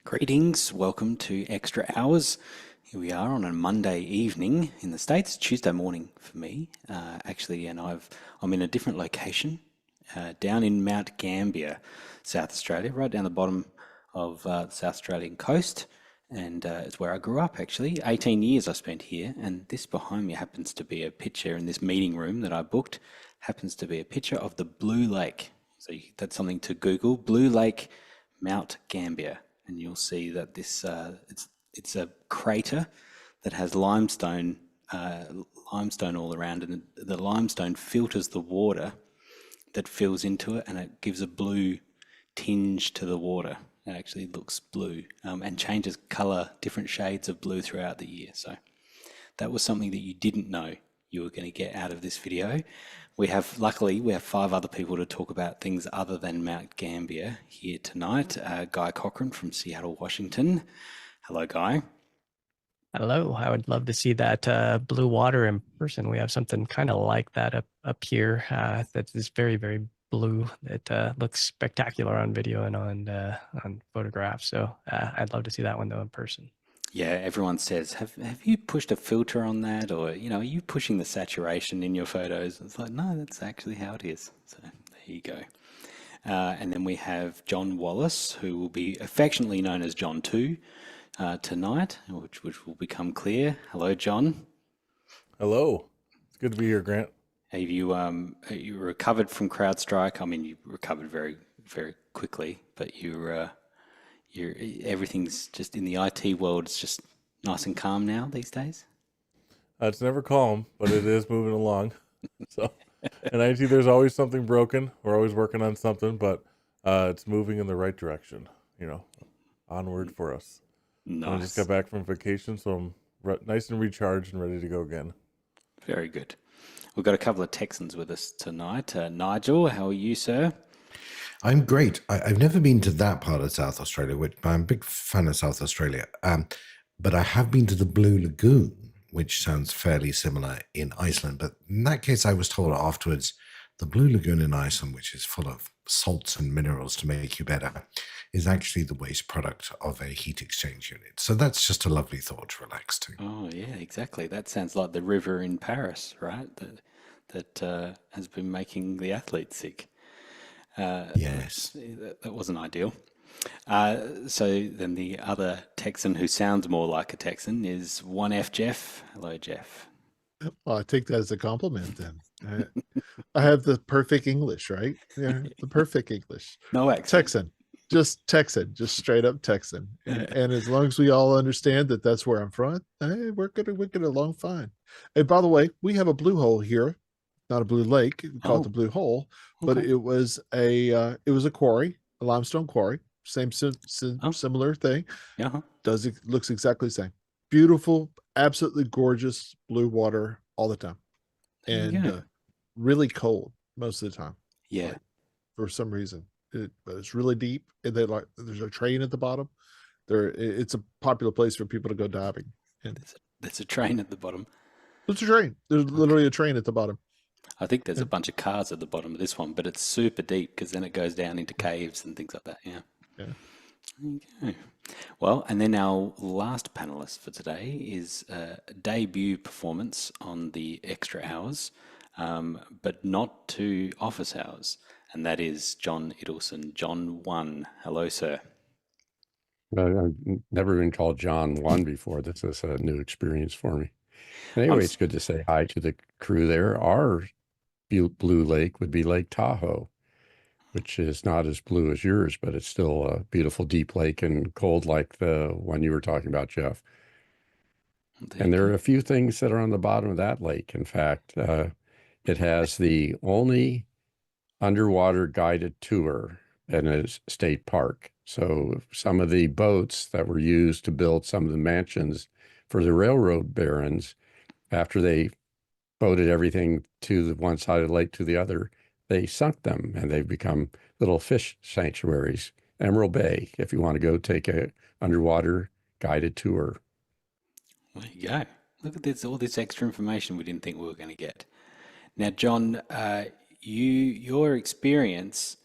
Greetings, welcome to Extra Hours. Here we are on a Monday evening in the States, Tuesday morning for me, actually, and I'm in a different location, down in Mount Gambia, South Australia, right down the bottom of the South Australian coast, and it's where I grew up actually. 18 years I spent here, and this behind me happens to be a picture in this meeting room that I booked, happens to be a picture of the Blue Lake. So that's something to Google, Blue Lake, Mount Gambia, and you'll see that this it's a crater that has limestone all around, and the limestone filters the water that fills into it, and it gives a blue tinge to the water. It actually looks blue, and changes color, different shades of blue throughout the year. So that was something that you didn't know you were going to get out of this video. Luckily, we have 5 other people to talk about things other than Mount Gambier here tonight. Guy Cochran from Seattle, Washington. Hello, Guy. Hello. I would love to see that blue water in person. We have something kind of like that up here that is very, very blue. It looks spectacular on video and on photographs. So I'd love to see that one though in person. Yeah, everyone says, have you pushed a filter on that? Or, are you pushing the saturation in your photos? It's like, no, that's actually how it is. So there you go. And then we have John Wallace, who will be affectionately known as John 2 tonight, which will become clear. Hello, John. Hello. It's good to be here, Grant. Have you recovered from CrowdStrike? I mean, you recovered very, very quickly, but everything's just in the IT world. It's just nice and calm now these days. It's never calm, but it is moving along. So, in IT, there's always something broken. We're always working on something, but it's moving in the right direction. Onward for us. Nice. I just got back from vacation, so I'm nice and recharged and ready to go again. Very good. We've got a couple of Texans with us tonight. Nigel, how are you, sir? I'm great. I've never been to that part of South Australia, which I'm a big fan of South Australia. But I have been to the Blue Lagoon, which sounds fairly similar in Iceland. But in that case, I was told afterwards, the Blue Lagoon in Iceland, which is full of salts and minerals to make you better, is actually the waste product of a heat exchange unit. So that's just a lovely thought to relax to. Oh, yeah, exactly. That sounds like the river in Paris, right? That has been making the athletes sick. Yes. That wasn't ideal. So then the other Texan who sounds more like a Texan is 1F Jeff. Hello, Jeff. Well, I take that as a compliment then. I have the perfect English, right? Yeah, the perfect English. No accent. Texan, just straight up Texan. And as long as we all understand that that's where I'm from, hey, we're gonna along fine. And by the way, we have a blue hole here, not a blue lake. We call it the blue hole, but Okay. it was a quarry, a limestone quarry, similar thing. Uh-huh. Looks exactly the same. Beautiful, absolutely gorgeous blue water all the time, There you go. and really cold most of the time. Yeah. Like, for some reason, but it's really deep, and there's a train at the bottom. It's a popular place for people to go diving. And There's a train at the bottom. it's a train. There's literally a train at the bottom. I think there's a bunch of cars at the bottom of this one, but it's super deep because then it goes down into caves and things like that. Yeah. Yeah. Okay. Well, and then our last panelist for today is a debut performance on the Extra Hours, but not to office hours, and that is John Idelson. John 1. Hello, sir. I've never been called John 1 before. This is a new experience for me. Anyway, it's good to say hi to the crew there. Our Blue Lake would be Lake Tahoe, which is not as blue as yours, but it's still a beautiful deep lake and cold like the one you were talking about, Jeff. And there are a few things that are on the bottom of that lake. In fact, it has the only underwater guided tour in a state park. So some of the boats that were used to build some of the mansions for the railroad barons, after they boated everything to the one side of the lake to the other, they sunk them, and they've become little fish sanctuaries. Emerald Bay, if you want to go take a underwater guided tour. There you go. Look at this, all this extra information we didn't think we were going to get. Now, John, your experience,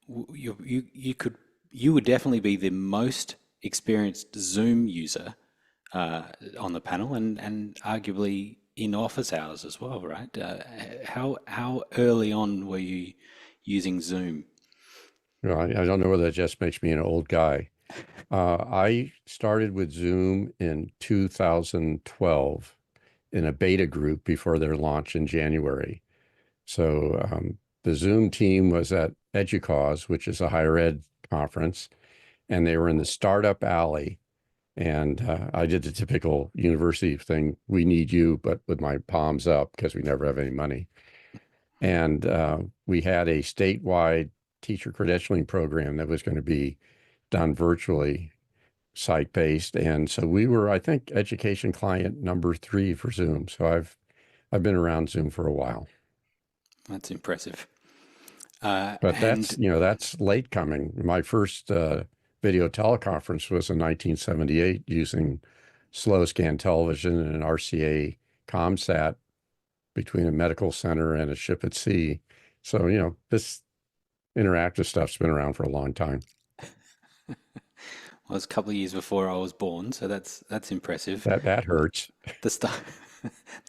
you would definitely be the most experienced Zoom user on the panel, and arguably in office hours as well, right? How early on were you using Zoom? You know, I don't know whether that just makes me an old guy. I started with Zoom in 2012 in a beta group before their launch in January. So the Zoom team was at EDUCAUSE, which is a higher ed conference, and they were in the startup alley. And I did the typical university thing, we need you, but with my palms up because we never have any money. And we had a statewide teacher credentialing program that was going to be done virtually, site-based. And so we were, I think, education client number 3 for Zoom. So I've been around Zoom for a while. That's impressive. But that's, you know, that's late coming. My first video teleconference was in 1978 using slow scan television and an RCA ComSat between a medical center and a ship at sea. So, you know, this interactive stuff's been around for a long time. Well, it's a couple of years before I was born, so that's impressive. That hurts. The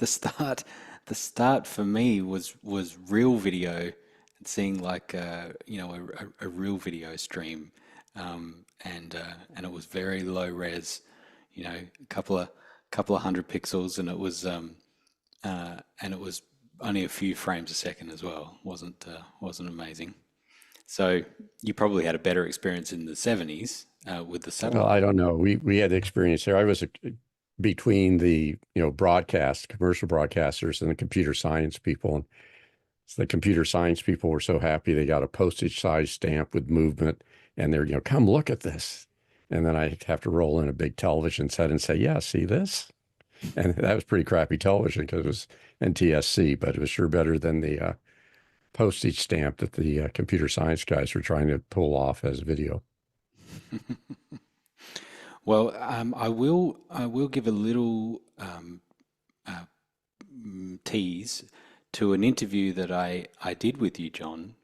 start, the start for me was real video, and seeing like you know, a real video stream, and it was very low res, you know, a couple of hundred pixels, and it was only a few frames a second as well. wasn't amazing. So you probably had a better experience in the 70s with the Well, satellite. I don't know. We had experience there. I was between the, you know, commercial broadcasters and the computer science people. And so the computer science people were so happy they got a postage size stamp with movement, and they're, you know, come look at this. And then I'd have to roll in a big television set and say, yeah, see this? And that was pretty crappy television because it was NTSC, but it was sure better than the postage stamp that the computer science guys were trying to pull off as video. Well, I will give a little tease to an interview that I did with you, John.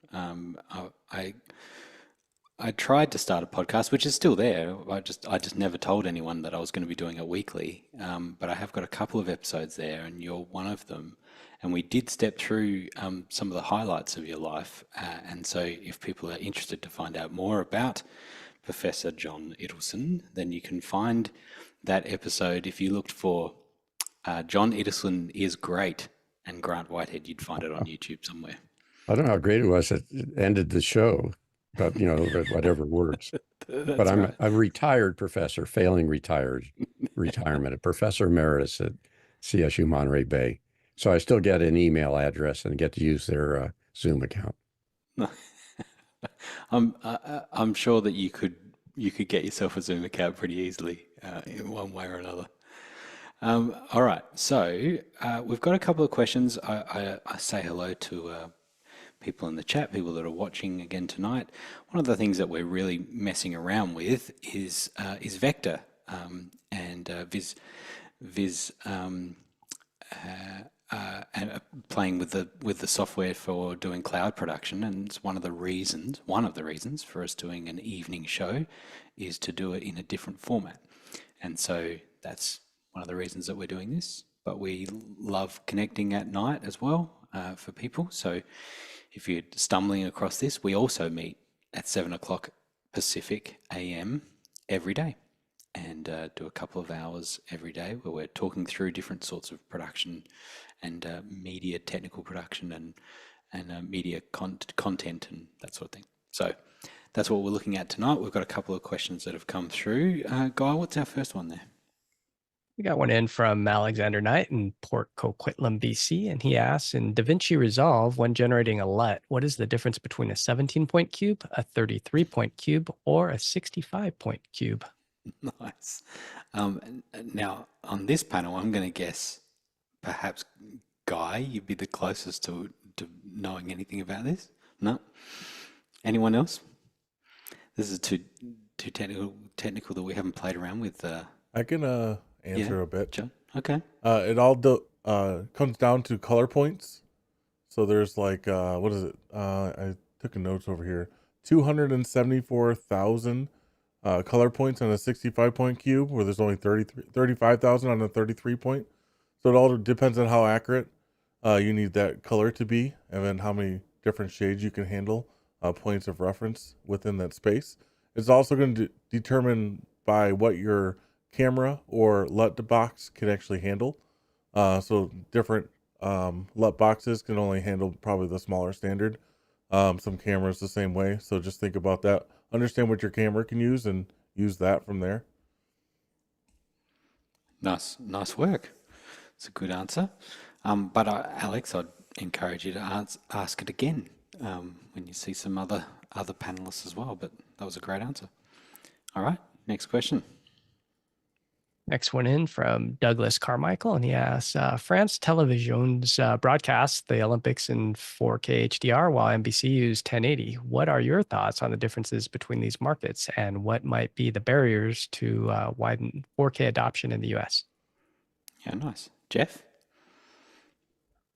I tried to start a podcast, which is still there. I just never told anyone that I was going to be doing it weekly. But I have got a couple of episodes there, and you're one of them. And we did step through some of the highlights of your life. And so if people are interested to find out more about Professor John Iddleson, then you can find that episode. If you looked for John Iddleson is great and Grant Whitehead, you'd find it on YouTube somewhere. I don't know how great it was. It ended the show, but, you know, whatever works. But I'm a retired professor, failing retirement, a professor emeritus at CSU Monterey Bay. So I still get an email address and get to use their Zoom account. I'm sure that you could get yourself a Zoom account pretty easily in one way or another. All right, so we've got a couple of questions. I say hello to people in the chat, people that are watching again tonight. One of the things that we're really messing around with is Vector and Viz and playing with the software for doing cloud production. And it's one of the reasons for us doing an evening show is to do it in a different format. And so that's one of the reasons that we're doing this. But we love connecting at night as well for people. So if you're stumbling across this, we also meet at 7 o'clock Pacific AM every day, and do a couple of hours every day where we're talking through different sorts of production and media technical production and media content and that sort of thing. So that's what we're looking at tonight. We've got a couple of questions that have come through. Guy, what's our first one there? We got one in from Alexander Knight in Port Coquitlam, BC, and he asks, in DaVinci Resolve, when generating a LUT, what is the difference between a 17-point cube, a 33-point cube, or a 65-point cube? Nice. Now, on this panel, I'm going to guess perhaps Guy, you'd be the closest to knowing anything about this. No? Anyone else? This is too technical that we haven't played around with. I can answer a bit. John? Okay. It all comes down to color points. So there's like, what is it? I took a notes over here. 274,000 color points on a 65-point cube, where there's only 35,000 on a 33-point. So it all depends on how accurate you need that color to be, and then how many different shades you can handle, points of reference within that space. It's also going to determine by what your camera or LUT box can actually handle. So different LUT boxes can only handle probably the smaller standard. Some cameras the same way. So just think about that. Understand what your camera can use and use that from there. Nice work. It's a good answer. But Alex, I'd encourage you to ask it again when you see some other panelists as well. But that was a great answer. All right, next question. Next one in from Douglas Carmichael, and he asks, France Televisions broadcasts the Olympics in 4K HDR while NBC used 1080. What are your thoughts on the differences between these markets, and what might be the barriers to widen 4K adoption in the US? Yeah, nice. Jeff?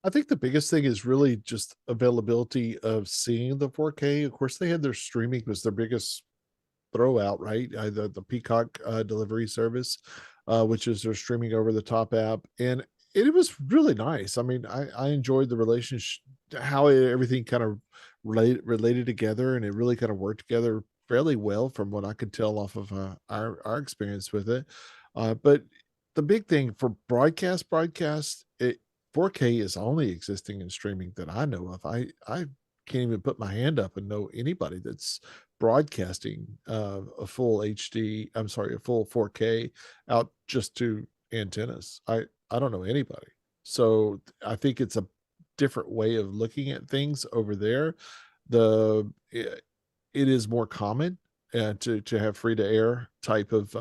I think the biggest thing is really just availability of seeing the 4K. Of course, they had their streaming was their biggest throwout, right? The Peacock delivery service, which is their streaming over the top app, and it was really nice. I mean, I enjoyed the relationship, how everything kind of related together, and it really kind of worked together fairly well from what I could tell off of our experience with it. But the big thing for broadcast, 4K is only existing in streaming that I know of. I can't even put my hand up and know anybody that's broadcasting a full 4K out just to antennas. I don't know anybody. So I think it's a different way of looking at things over there. It is more common to have free to air type of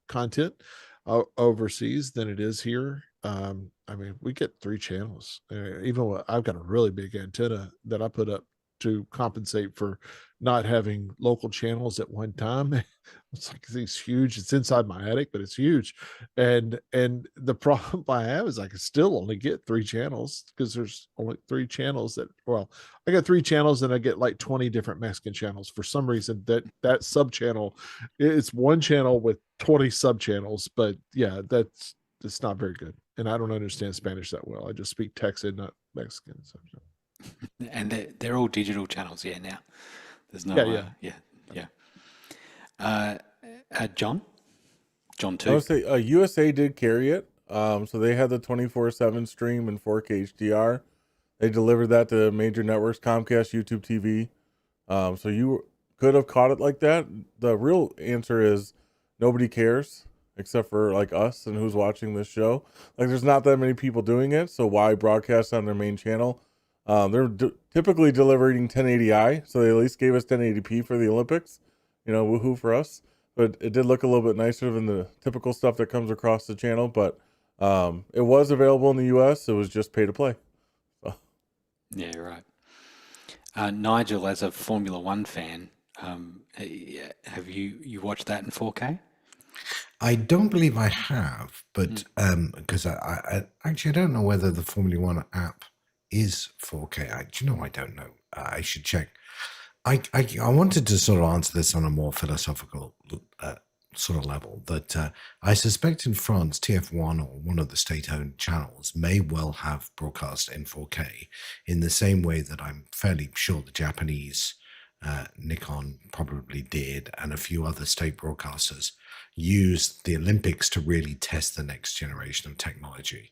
content overseas than it is here. I mean, we get 3 channels. Even I've got a really big antenna that I put up to compensate for not having local channels at one time. It's like these huge, it's inside my attic, but it's huge. And the problem I have is I can still only get 3 channels because there's only 3 channels I got 3 channels and I get like 20 different Mexican channels. For some reason that sub channel, it's one channel with 20 sub channels, but yeah, it's not very good. And I don't understand Spanish that well. I just speak Texan, not Mexican. So. And they're all digital channels, now. There's no, John too. I would say USA did carry it. So they had the 24/7 stream in 4K HDR. They delivered that to major networks, Comcast, YouTube TV. So you could have caught it like that. The real answer is nobody cares except for like us and who's watching this show. Like there's not that many people doing it. So why broadcast on their main channel? They're typically delivering 1080i, so they at least gave us 1080p for the Olympics. Woohoo for us. But it did look a little bit nicer than the typical stuff that comes across the channel. But it was available in the US. It was just pay to play. So. Yeah, right. Nigel, as a Formula One fan, have you watched that in 4K? I don't believe I have, but because I actually don't know whether the Formula One app is 4K. I don't know. I should check. I wanted to sort of answer this on a more philosophical sort of level, that I suspect in France, TF1 or one of the state-owned channels may well have broadcast in 4K in the same way that I'm fairly sure the Japanese Nikon probably did, and a few other state broadcasters used the Olympics to really test the next generation of technology.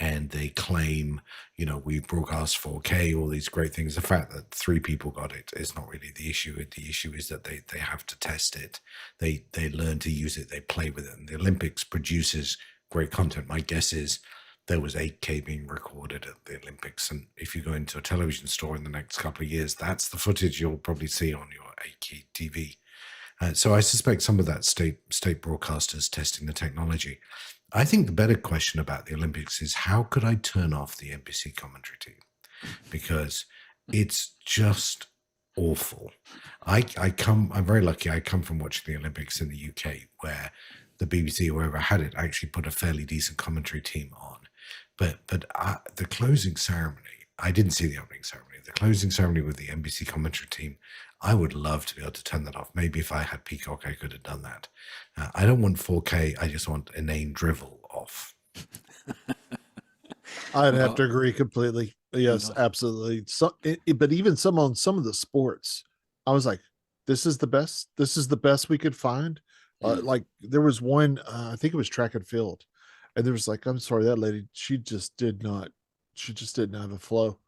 And they claim, we broadcast 4K, all these great things. The fact that 3 people got it is not really the issue. The issue is that they have to test it. They learn to use it. They play with it. And the Olympics produces great content. My guess is there was 8K being recorded at the Olympics. And if you go into a television store in the next couple of years, that's the footage you'll probably see on your 8K TV. So I suspect some of that state broadcasters testing the technology. I think the better question about the Olympics is how could I turn off the NBC commentary team? Because it's just awful. I'm very lucky. I come from watching the Olympics in the UK, where the BBC, whoever had it, actually put a fairly decent commentary team on. But the closing ceremony, I didn't see the opening ceremony. The closing ceremony with the NBC commentary team, I would love to be able to turn that off. Maybe if I had Peacock, I could have done that. I don't want 4K. I just want inane drivel off. I'd have to agree completely. Yes, absolutely. So, but even on some of the sports, I was like, this is the best. This is the best we could find. Like there was one, I think it was track and field. And there was like, I'm sorry, that lady, she just didn't have a flow.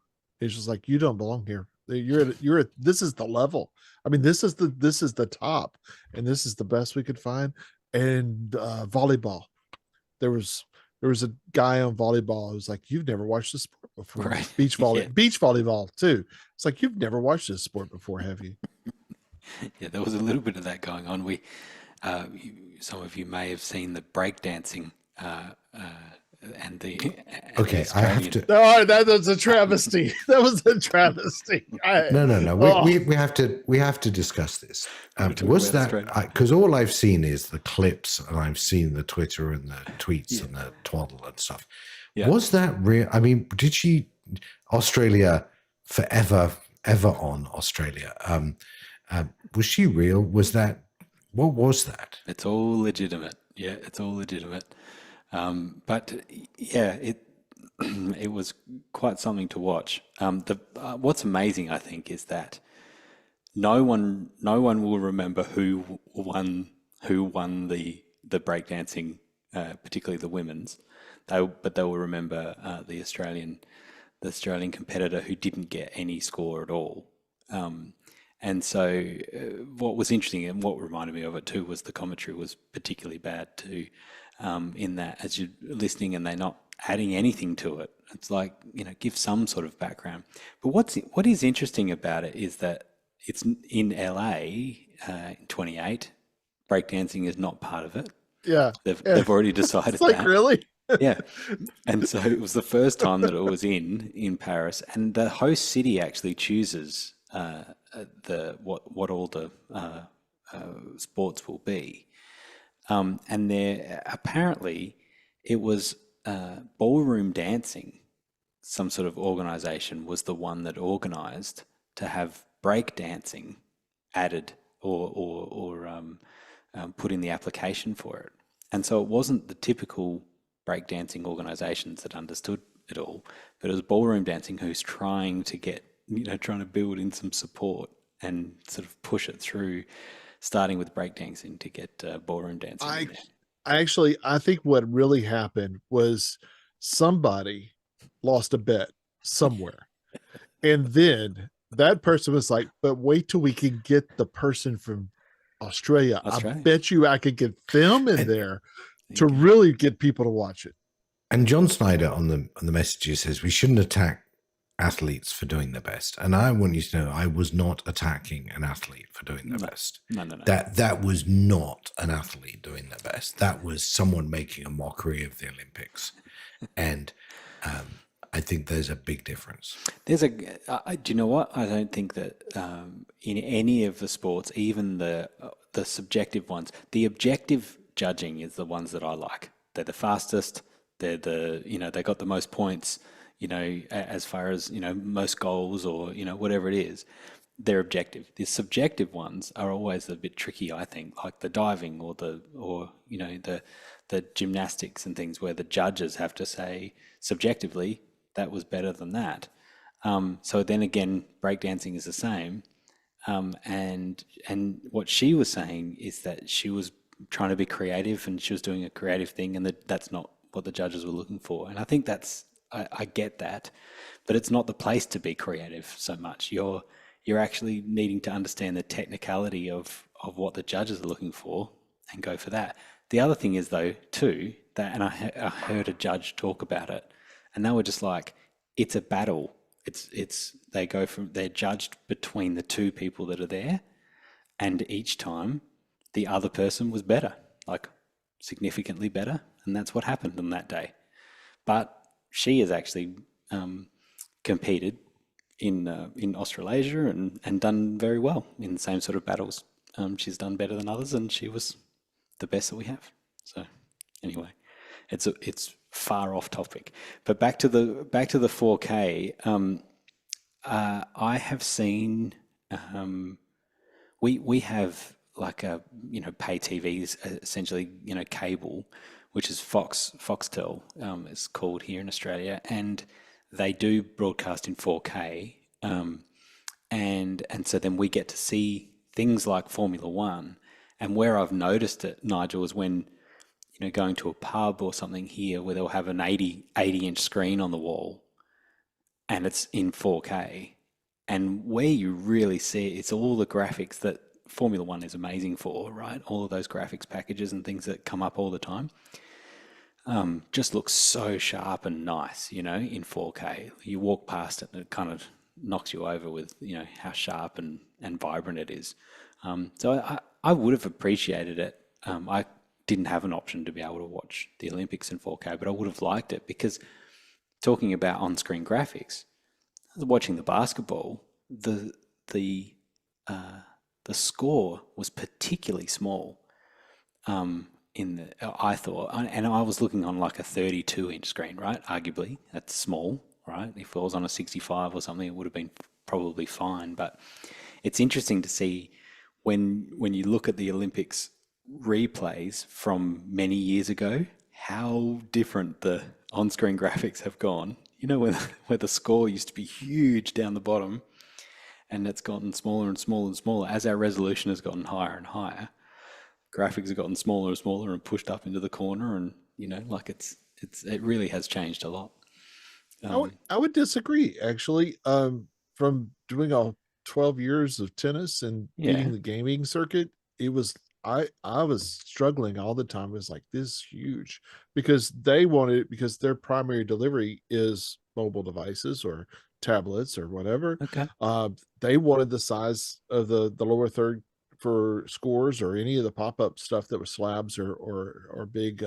It's just like, you don't belong here. This is the level. I mean, this is the top, and this is the best we could find. And volleyball, there was a guy on volleyball who was like, you've never watched this sport before. Right. Beach volleyball too. It's like, you've never watched this sport before, have you? Yeah, there was a little bit of that going on. Some of you may have seen the breakdancing and the Okay, I have to. No, that was a travesty. That was a travesty. No. We have to discuss this. Was that because all I've seen is the clips, and I've seen the Twitter and the tweets and the twaddle and stuff. Yeah. Was that real? I mean, did she Australia forever ever on Australia? Was she real? Was that? What was that? It's all legitimate. Yeah, it's all legitimate. But yeah, it was quite something to watch. What's amazing, I think, is that no one will remember who won the breakdancing, particularly the women's. But they will remember the Australian competitor who didn't get any score at all. And so what was interesting and what reminded me of it too was the commentary was particularly bad too, in that as you're listening and they're not adding anything to it. It's like, give some sort of background. But what is interesting about it is that it's in LA in 28. Breakdancing is not part of it. Yeah. They've already decided it's like, that. Really? Yeah. And so it was the first time that it was in Paris, and the host city actually chooses what all the sports will be, and there apparently it was ballroom dancing. Some sort of organization was the one that organized to have break dancing added or put in the application for it, and so it wasn't the typical breakdancing organizations that understood it all, but it was ballroom dancing who's trying to get trying to build in some support and sort of push it through, starting with breakdancing to get ballroom dancing. I think what really happened was somebody lost a bet somewhere. And then that person was like, but wait till we can get the person from Australia. I bet you I could get them in there to really get people to watch it. And John Snyder on the messages says we shouldn't attack athletes for doing their best. And I want you to know I was not attacking an athlete for doing their best. No. That was not an athlete doing their best. That was someone making a mockery of the Olympics. And I think there's a big difference. Do you know what? I don't think that in any of the sports, even the subjective ones, the objective judging is the ones that I like. They're the fastest. They're they got the most points. As far as, most goals or, whatever it is, they're objective. The subjective ones are always a bit tricky, I think, like the diving or the gymnastics and things where the judges have to say subjectively that was better than that. So then again, breakdancing is the same. And what she was saying is that she was trying to be creative and she was doing a creative thing, and that's not what the judges were looking for. And I think I get that, but it's not the place to be creative so much. You're actually needing to understand the technicality of what the judges are looking for and go for that. The other thing is though too, that, and I heard a judge talk about it, and they were just like, it's a battle. They're judged between the two people that are there, and each time the other person was better, like significantly better, and that's what happened on that day. But she has actually competed in Australasia and done very well in the same sort of battles. She's done better than others, and she was the best that we have. So anyway, it's far off topic. But back to the 4K. I have seen we have like a pay TVs, essentially cable, which is Foxtel, it's called here in Australia, and they do broadcast in 4K, and so then we get to see things like Formula One. And where I've noticed it, Nigel, is when going to a pub or something here where they'll have an 80-inch screen on the wall, and it's in 4K. And where you really see it, it's all the graphics that Formula One is amazing for, right? All of those graphics packages and things that come up all the time just looks so sharp and nice, in 4K. You walk past it and it kind of knocks you over with, how sharp and vibrant it is. So I would have appreciated it. I didn't have an option to be able to watch the Olympics in 4K, but I would have liked it because talking about on-screen graphics, watching the basketball, the score was particularly small. I thought, and I was looking on like a 32-inch screen, right? Arguably, that's small, right? If it was on a 65 or something, it would have been probably fine. But it's interesting to see when you look at the Olympics replays from many years ago, how different the on-screen graphics have gone. Where the score used to be huge down the bottom, and it's gotten smaller and smaller and smaller as our resolution has gotten higher and higher. Graphics have gotten smaller and smaller and pushed up into the corner, and it really has changed a lot. I would disagree, actually. From doing all 12 years of tennis and beating the gaming circuit, it was I was struggling all the time. It was like, this is huge, because they wanted it, because their primary delivery is mobile devices or tablets or whatever. Okay. They wanted the size of the lower third for scores or any of the pop-up stuff that was slabs or big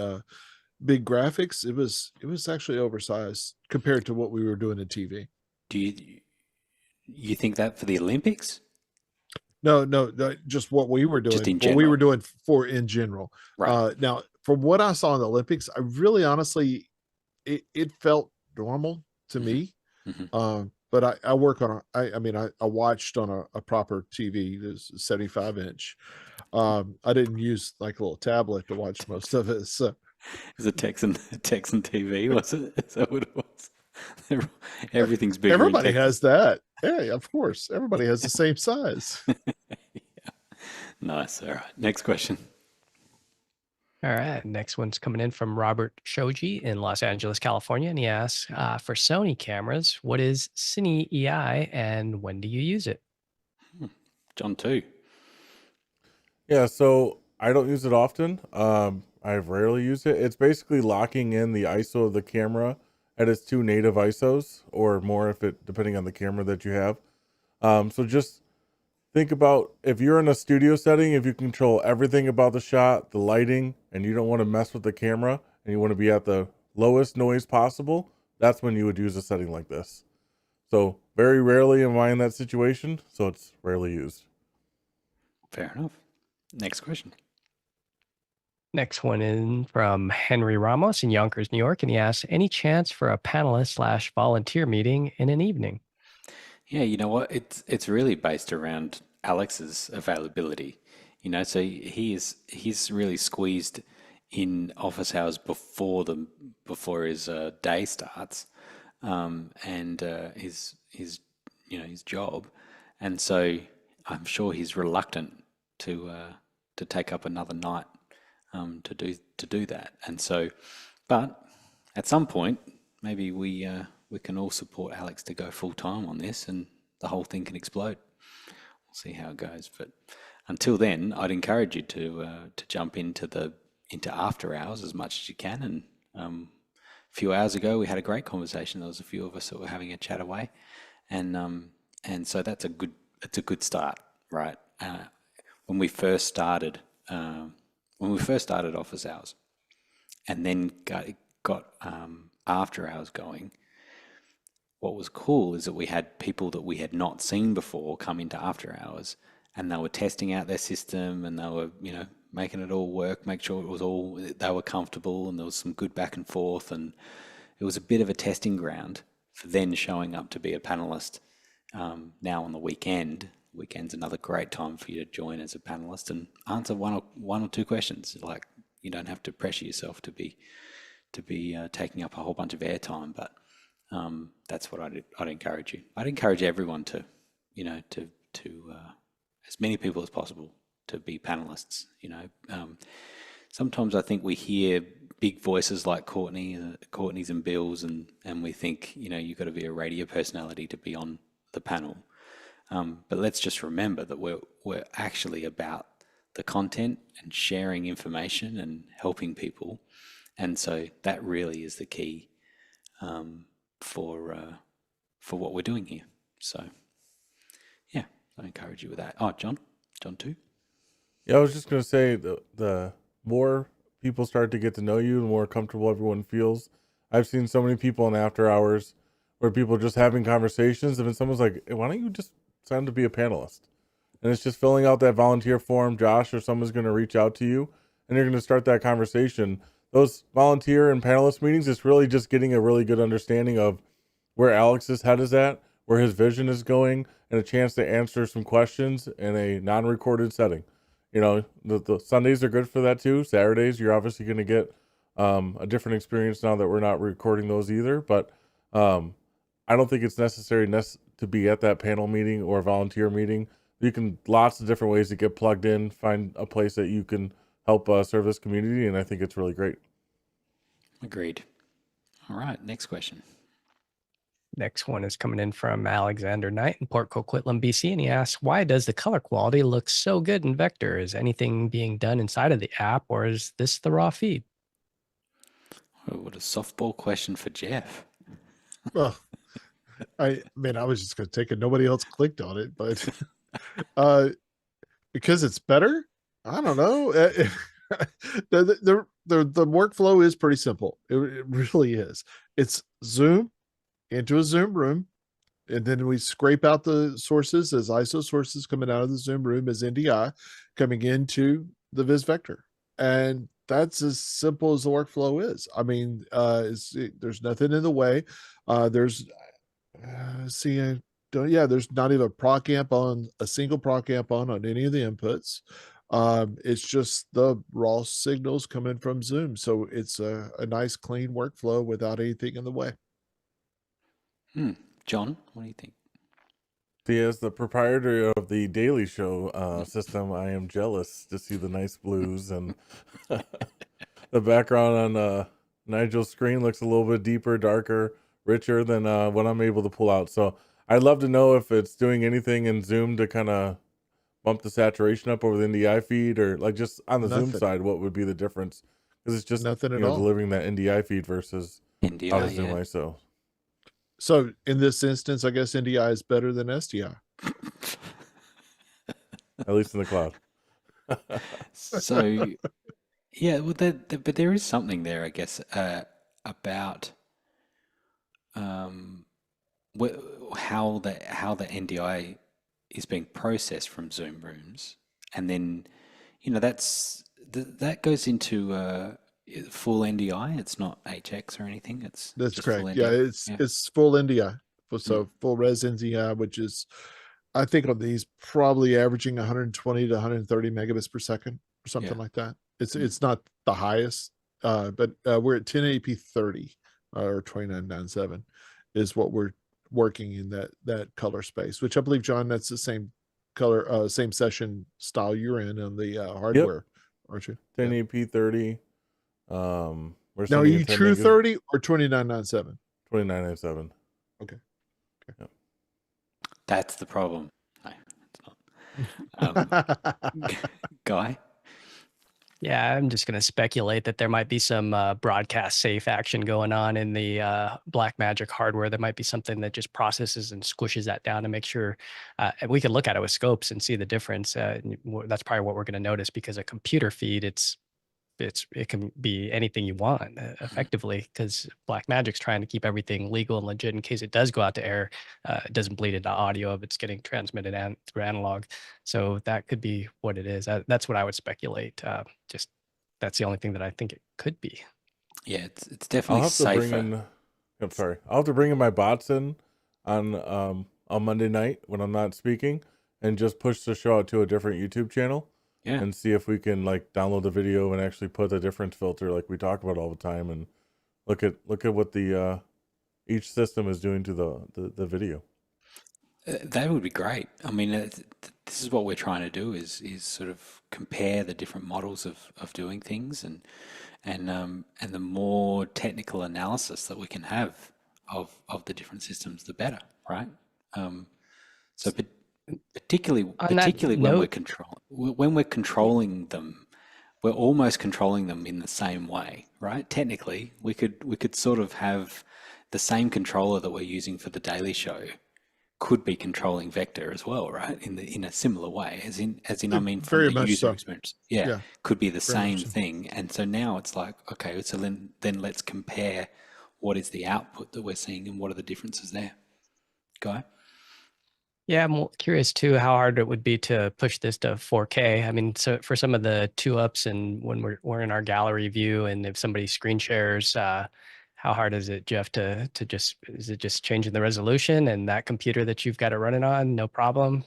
big graphics. It was actually oversized compared to what we were doing in TV. Do you think that for the Olympics? No, just what we were doing. Just in what general. we were doing in general. Right. Now, from what I saw in the Olympics, I really honestly, it felt normal to me. Mm-hmm. But I work on I watched on a proper TV, this 75-inch. I didn't use like a little tablet to watch most of it. So Is it Texan TV? Was it? Is that what it was? Everything's bigger. everybody has that. Yeah, of course. Everybody has the same size. Yeah. Nice. All right. Next question. All right. Next one's coming in from Robert Shoji in Los Angeles, California. And he asks, for Sony cameras, what is Cine EI and when do you use it? John too. Yeah, so I don't use it often. I've rarely used it. It's basically locking in the ISO of the camera at its 2 native ISOs or more, depending on the camera that you have. So just think about, if you're in a studio setting, if you control everything about the shot, the lighting, and you don't want to mess with the camera and you want to be at the lowest noise possible, that's when you would use a setting like this. So very rarely am I in that situation, so it's rarely used. Fair enough. Next question. Next one in from Henry Ramos in Yonkers, New York. And he asks, any chance for a panelist/volunteer meeting in an evening? Yeah, you know what? It's really based around Alex's availability. So he's really squeezed in office hours before his day starts, and his job, and so I'm sure he's reluctant to take up another night to do that. And so, but at some point, maybe we can all support Alex to go full time on this, and the whole thing can explode. We'll see how it goes. But until then, I'd encourage you to jump into after hours as much as you can. And a few hours ago, we had a great conversation. There was a few of us that were having a chat away, and so it's a good start, right? When we first started office hours, and then got after hours going, what was cool is that we had people that we had not seen before come into after hours, and they were testing out their system, and they were making it all work, make sure they were comfortable, and there was some good back and forth, and it was a bit of a testing ground for then showing up to be a panelist now on the weekend weekend's another great time for you to join as a panelist and answer one or two questions. Like, you don't have to pressure yourself to be taking up a whole bunch of airtime, but that's what I'd encourage you. I'd encourage everyone to, as many people as possible to be panelists. Sometimes I think we hear big voices like Courtney's and Bill's, and we think, you've got to be a radio personality to be on the panel. But let's just remember that we're actually about the content and sharing information and helping people. And so that really is the key for what we're doing here. So, yeah, I encourage you with that. Oh, John too? Yeah, I was just going to say the more people start to get to know you, the more comfortable everyone feels. I've seen so many people in after hours where people are just having conversations, and then someone's like, hey, why don't you just sign to be a panelist? And it's just filling out that volunteer form. Josh or someone's going to reach out to you, and you're going to start that conversation. Those volunteer and panelist meetings, it's really just getting a really good understanding of where Alex's head is at, where his vision is going, and a chance to answer some questions in a non-recorded setting. The Sundays are good for that too. Saturdays, you're obviously going to get a different experience now that we're not recording those either. But I don't think it's necessary to be at that panel meeting or volunteer meeting. You can lots of different ways to get plugged in, find a place that you can help serve this community, and I think it's really great. Agreed. All right, next question. Next one is coming in from Alexander Knight in Port Coquitlam, BC, and he asks, why does the color quality look so good in Vector? Is anything being done inside of the app, or is this the raw feed? Oh, what a softball question for Jeff. Well, I was just going to take it. Nobody else clicked on it, but because it's better. I don't know. The workflow is pretty simple. It really is. It's Zoom into a Zoom room, and then we scrape out the sources as ISO sources coming out of the Zoom room as NDI coming into the Viz Vector, and that's as simple as the workflow is. There's nothing in the way. There's not even a single proc amp on any of the inputs. It's just the raw signals coming from Zoom, so it's a nice clean workflow without anything in the way. John, what do you think? See, as the proprietor of the Daily Show system, I am jealous to see the nice blues, and the background on Nigel's screen looks a little bit deeper, darker, richer than what I'm able to pull out. So I'd love to know if it's doing anything in Zoom to kind of bump the saturation up over the NDI feed, or like just on the Zoom side, what would be the difference? Because it's just nothing at all. Delivering that NDI feed versus NDI, out of Zoom ISO. So in this instance, I guess NDI is better than SDI. At least in the cloud. So, yeah, well, but there is something there, I guess, about how the NDI is being processed from Zoom rooms, and then that goes into full NDI. It's not HX or anything. That's just correct. full Yeah, NDI. it's full NDI. So full res NDI, which is, I think on these probably averaging 120 to 130 megabits per second or something like that. It's not the highest, but we're at 1080p 30 or 2997 is what we're working in that color space, which I believe, John, that's the same color, same session style you're in on the hardware, aren't you? 1080p 30. Now, are you true 30 or 2997? 2997. Okay. Yep. That's the problem. No, it's not. Guy? Yeah, I'm just going to speculate that there might be some broadcast safe action going on in the Blackmagic hardware. There might be something that just processes and squishes that down to make sure we can look at it with scopes and see the difference. That's probably what we're going to notice, because a computer feed, it can be anything you want effectively, because Blackmagic's trying to keep everything legal and legit in case it does go out to air. It doesn't bleed into audio if it's getting transmitted through analog. So that could be what it is. That's what I would speculate. Just that's the only thing that I think it could be. Yeah, it's definitely safer. I'll have to bring in my bots in on Monday night when I'm not speaking, and just push the show out to a different YouTube channel Yeah. and see if we can like download the video and actually put a different filter like we talk about all the time, and look at what the each system is doing to the video. That would be great. I mean, this is what we're trying to do is sort of compare the different models of doing things, and the more technical analysis that we can have of the different systems, the better, right? So particularly On that when note, we're controlling them, we're almost controlling them in the same way, right? Technically, we could sort of have the same controller that we're using for the Daily Show could be controlling vector as well, right? In a similar way, as in I mean, from Very the much user so. experience, yeah, Yeah, could be the very same much so. thing. And so now it's like, okay, so then let's compare what is the output that we're seeing and what are the differences there. Guy? yeah, I'm curious too how hard it would be to push this to 4K. I mean, so for some of the 2-ups and when we're in our gallery view, and if somebody screen shares, how hard is it, Jeff, to just, is it just changing the resolution and that computer that you've got it running on, no problem?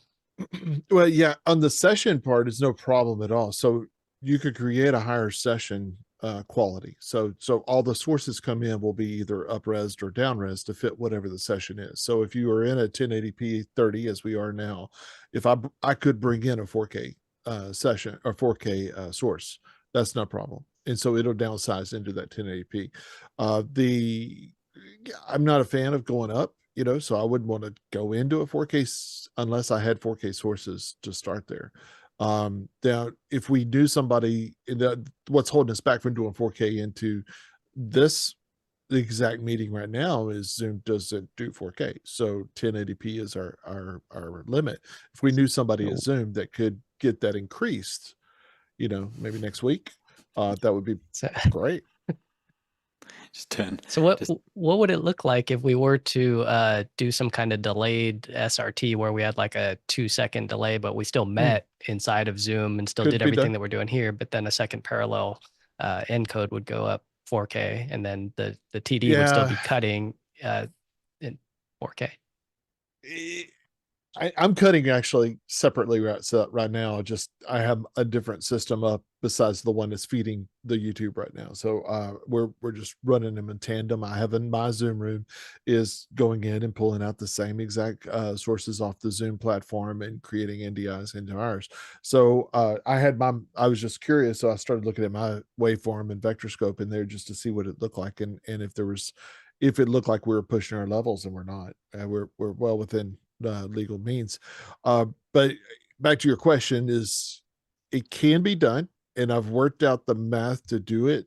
Well, yeah, on the session part is no problem at all. So you could create a higher session quality. So all the sources come in will be either up-resed or down-resed to fit whatever the session is. So if you are in a 1080p 30 as we are now, if I could bring in a 4K session or 4K source, that's no problem. And so it'll downsize into that 1080p. I'm not a fan of going up, so I wouldn't want to go into a 4K unless I had 4K sources to start there. Now, if we knew somebody, what's holding us back from doing 4K into this, the exact meeting right now is Zoom doesn't do 4K. So 1080p is our limit. If we knew somebody at Zoom that could get that increased, maybe next week, that would be So, great. Just turn. so what would it look like if we were to do some kind of delayed SRT where we had like a 2-second delay, but we still met inside of Zoom and still Could did be everything done. that we're doing here, but then a second parallel encode would go up 4K, and then the TD would still be Yeah. cutting in 4K. I'm cutting actually separately right now. Just I have a different system up besides the one that's feeding the YouTube right now. So we're just running them in tandem. I have in my Zoom room is going in and pulling out the same exact sources off the Zoom platform and creating NDIs into ours. So I was just curious, so I started looking at my waveform and vector scope in there just to see what it looked like, and if it looked like we were pushing our levels, and we're not. We're well within legal means. But back to your question, is it can be done, and I've worked out the math to do it.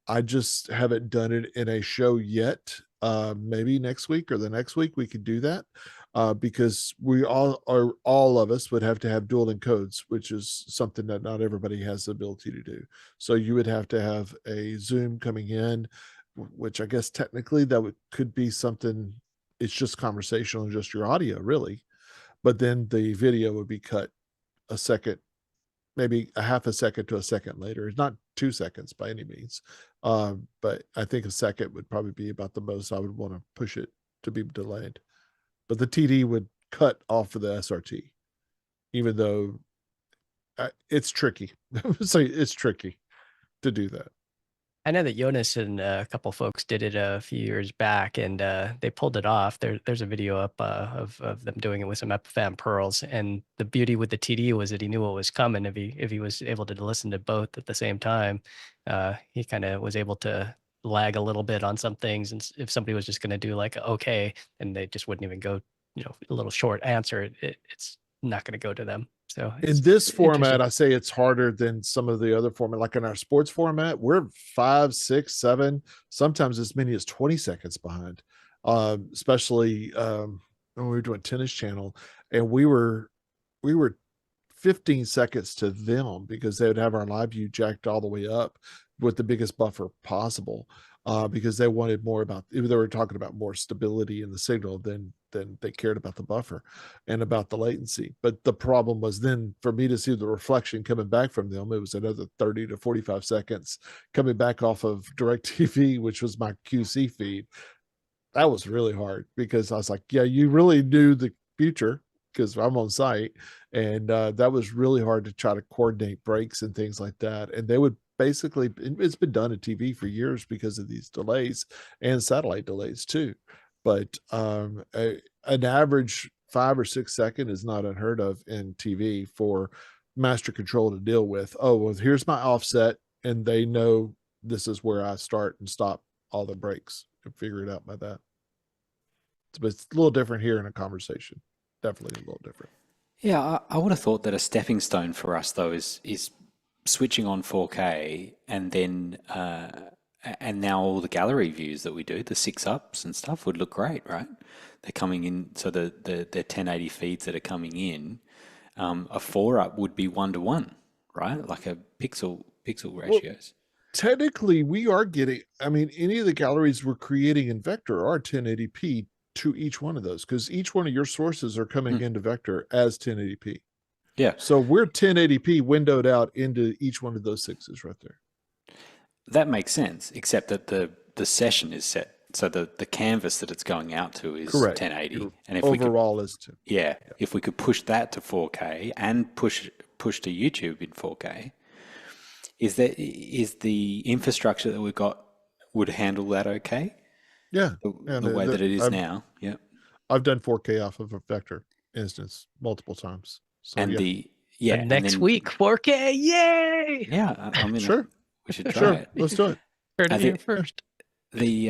I just haven't done it in a show yet. Maybe next week or the next week we could do that, because all of us would have to have dual encodes, which is something that not everybody has the ability to do. So you would have to have a Zoom coming in, which I guess technically that could be something. It's just conversational and just your audio, really. But then the video would be cut a second, maybe a half a second to a second later. It's not 2 seconds by any means. But I think a second would probably be about the most I would want to push it to be delayed. But the TD would cut off of the SRT, even though it's tricky. So it's tricky to do that. I know that Jonas and a couple folks did it a few years back, and they pulled it off. There's a video up of them doing it with some Epiphan pearls, and the beauty with the TD was that he knew what was coming. If he was able to listen to both at the same time, he kind of was able to lag a little bit on some things. And if somebody was just going to do like okay, and they just wouldn't even go, a little short answer, it's not going to go to them. So in this format, I say it's harder than some of the other format. Like in our sports format, we're 5, 6, 7, sometimes as many as 20 seconds behind. Especially when we were doing Tennis Channel, and we were 15 seconds to them because they would have our live view jacked all the way up with the biggest buffer possible, because they wanted more about, if they were talking about more stability in the signal than they cared about the buffer and about the latency. But the problem was then for me to see the reflection coming back from them, it was another 30 to 45 seconds coming back off of DirecTV, which was my QC feed. That was really hard because I was like, yeah, you really knew the future. because I'm on site, and that was really hard to try to coordinate breaks and things like that. And they would basically, it's been done in TV for years because of these delays and satellite delays too. But an average 5 or 6 second is not unheard of in TV for master control to deal with. Oh, well, here's my offset, and they know this is where I start and stop all the breaks and figure it out by that. But it's a little different here in a conversation. Definitely a little different. Yeah, I would have thought that a stepping stone for us though is switching on 4K and then and now all the gallery views that we do, the 6-ups and stuff would look great, right? They're coming in, so the 1080 feeds that are coming in, a 4-up would be 1-to-1, right? Like a pixel ratios. Technically, we are getting, I mean, any of the galleries we're creating in Vector are 1080p to each one of those, because each one of your sources are coming into Vector as 1080p. Yeah. So we're 1080p windowed out into each one of those 6s right there. That makes sense, except that the session is set. So the canvas that it's going out to is Correct. 1080. And if Overall is 10. yeah, if we could push that to 4K and push to YouTube in 4K, is the infrastructure that we've got would handle that okay? Yeah. The way that it is now. Yeah. I've done 4K off of a Vector instance multiple times. So And And next week, 4K, yay! Yeah, I mean, Sure. we should try Sure, it. let's do it. Heard I it here think- first. The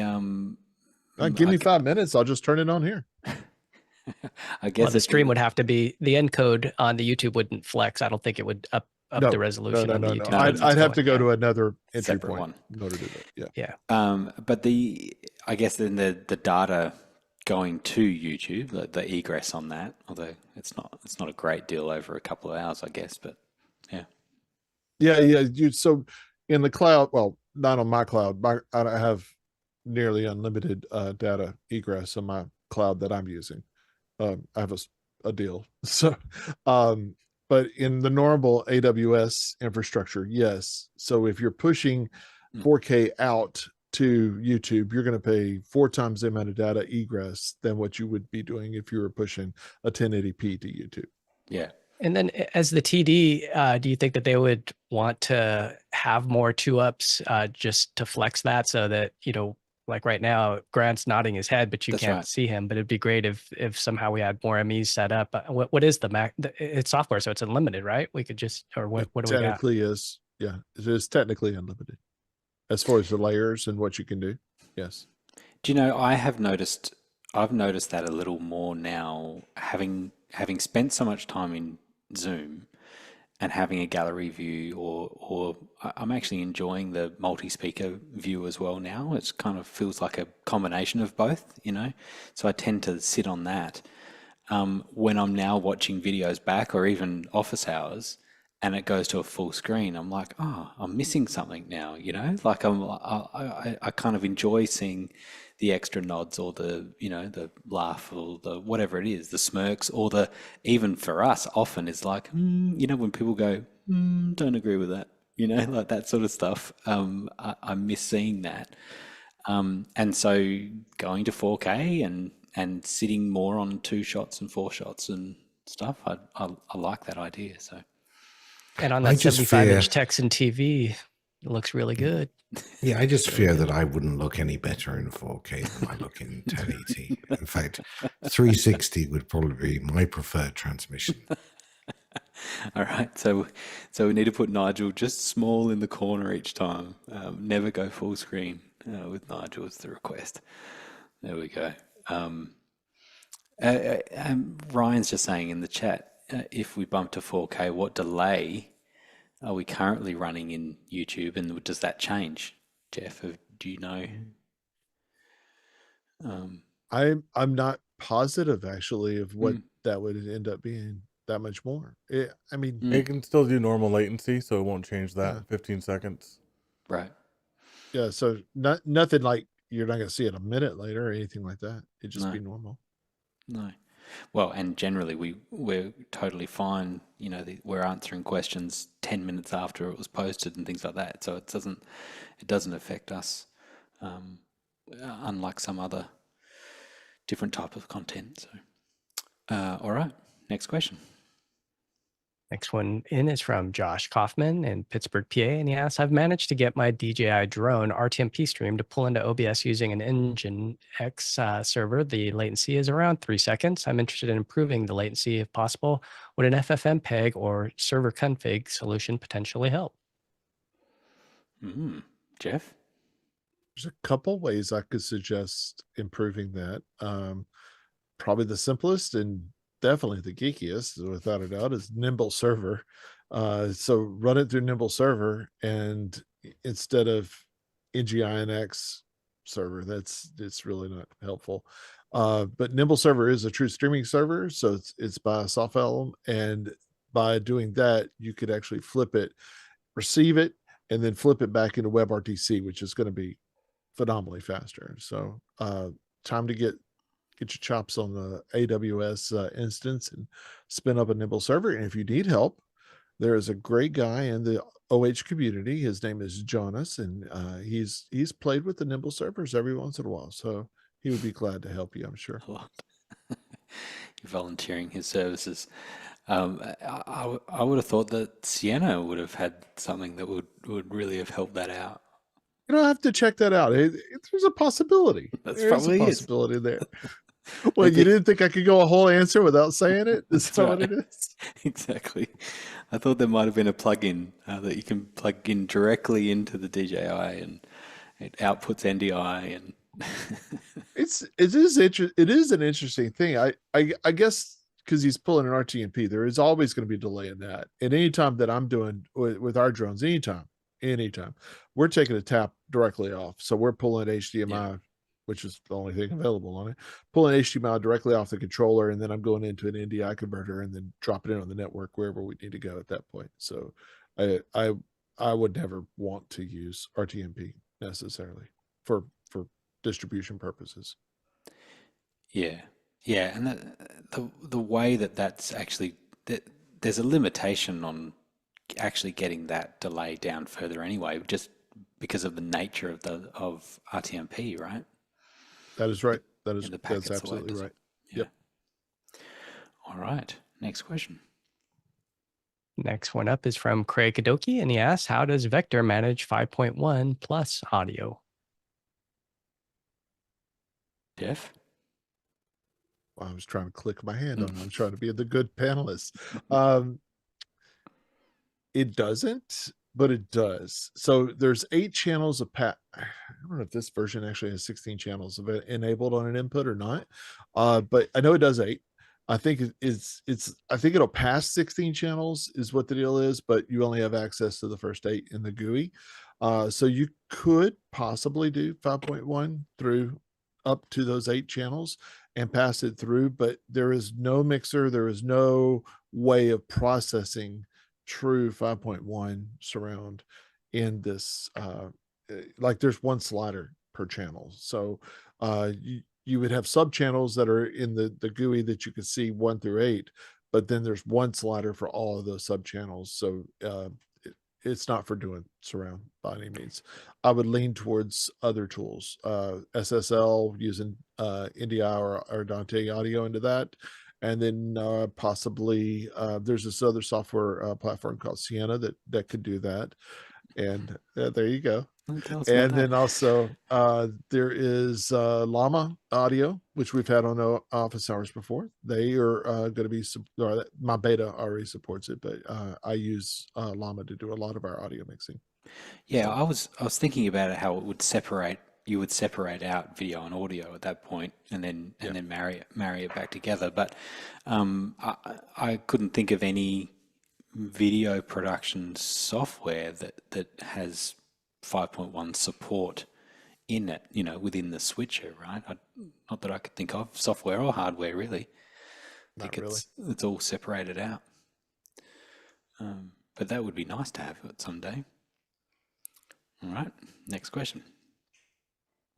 Give me 5 minutes. I'll just turn it on here. I guess Well, the stream would have to be, the encode on the YouTube wouldn't flex. I don't think it would up No, the resolution on the YouTube. No, I'd have to go to another entry Separate point one. in order to do that. Yeah. But I guess then the data going to YouTube, the egress on that, although it's not a great deal over a couple of hours, I guess, but Yeah. So in the cloud, well, not on my cloud. I have nearly unlimited data egress on my cloud that I'm using. I have a deal. So, but in the normal AWS infrastructure, yes. So if you're pushing 4K out to YouTube, you're going to pay 4 times the amount of data egress than what you would be doing if you were pushing a 1080p to YouTube. yeah. And then as the TD, do you think that they would want to have more 2-ups just to flex that so that, like right now, Grant's nodding his head, but you That's can't right. see him. But it'd be great if somehow we had more MEs set up. What is the Mac? It's software, so it's unlimited, right? We could just, or what do we got? Technically is, yeah, it is technically unlimited as far as the layers and what you can do. Yes. Do you know, I've noticed that a little more now, having spent so much time in Zoom and having a gallery view, or I'm actually enjoying the multi-speaker view as well now. It's kind of feels like a combination of both, so I tend to sit on that when I'm now watching videos back or even office hours and it goes to a full screen. I'm like, oh, I'm missing something now, like I kind of enjoy seeing the extra nods or the the laugh or the whatever it is, the smirks, or the, even for us often is like when people go don't agree with that, like that sort of stuff. I miss seeing that, and so going to 4K and sitting more on 2 shots and 4 shots and stuff, I like that idea. So, And on I that just 75-inch fear- Texan TV, it looks really good. Yeah, I just fear that I wouldn't look any better in 4K than I look in 1080. In fact, 360 would probably be my preferred transmission. all right, so we need to put Nigel just small in the corner each time. Never go full screen with Nigel is the request. There we go. Ryan's just saying in the chat, if we bump to 4K, what delay are we currently running in YouTube, and does that change, Jeff? Do you know? I'm not positive actually of what that would end up being that much more. It can still do normal latency, so it won't change that. Yeah. 15 seconds. Right. Yeah, so nothing like you're not going to see it a minute later or anything like that. It'd just be normal. No. Well, and generally we're totally fine. We're answering questions 10 minutes after it was posted and things like that. So it doesn't affect us, unlike some other different type of content. So, all right. Next question. Next one in is from Josh Kaufman in Pittsburgh, PA, and he asks, I've managed to get my DJI Drone RTMP stream to pull into OBS using an Engine X server. The latency is around 3 seconds. I'm interested in improving the latency if possible. Would an FFmpeg or server config solution potentially help? Jeff? There's a couple ways I could suggest improving that. Probably the simplest and definitely the geekiest, without a doubt, is Nimble Server. So run it through Nimble Server, and instead of NGINX server, it's really not helpful. But Nimble Server is a true streaming server, so it's by Softhelm, and by doing that, you could actually flip it, receive it, and then flip it back into WebRTC, which is going to be phenomenally faster. So time to get your chops on the AWS instance and spin up a Nimble server. And if you need help, there is a great guy in the OH community. His name is Jonas, and he's played with the Nimble servers every once in a while. So he would be glad to help you, I'm sure. You're volunteering his services. I would have thought that Sienna would have had something that would really have helped that out. You don't have to check that out. There's a possibility. That's There's probably a possibility there. Well, you didn't think I could go a whole answer without saying it? Is that what it is? Exactly. I thought there might have been a plugin that you can plug in directly into the DJI, and it outputs NDI, and it is an interesting thing. I guess because he's pulling an RTMP, there is always going to be a delay in that. And anytime that I'm doing with our drones, anytime, we're taking a tap directly off. So we're pulling HDMI, which is the only thing available on it, pulling HDMI directly off the controller, and then I'm going into an NDI converter and then dropping it on the network wherever we need to go at that point. So I would never want to use RTMP necessarily for distribution purposes. Yeah, and the way that's actually there's a limitation on actually getting that delay down further anyway, just because of the nature of RTMP, right? That is right. That's absolutely right. Yep. All right. Next question. Next one up is from Craig Kadoki, and he asks, how does Vector manage 5.1 plus audio? Jeff? Well, I was trying to click my hand on it. I'm trying to be the good panelist. It doesn't, but it does. So there's 8 channels of I don't know if this version actually has 16 channels of it enabled on an input or not. But I know it does 8. I think I think it'll pass 16 channels is what the deal is, but you only have access to the first 8 in the GUI. So you could possibly do 5.1 through up to those 8 channels and pass it through, but there is no mixer. There is no way of processing true 5.1 surround in this. Like there's one slider per channel. So you would have sub channels that are in the GUI that you can see 1 through 8, but then there's one slider for all of those sub channels. So it's not for doing surround by any means. I would lean towards other tools, SSL, using NDI or Dante audio into that. And then possibly there's this other software platform called Sienna that could do that. And there you go. And then also there is Llama Audio, which we've had on office hours before. They are going to be, my beta already supports it, but I use Llama to do a lot of our audio mixing. Yeah, I was thinking about it, how it would separate. You would separate out video and audio at that point, and then marry it back together. But I couldn't think of any video production software that has 5.1 support in it, within the switcher, right? Not that I could think of, software or hardware, really. I think it's all separated out. But that would be nice to have it someday. All right, next question.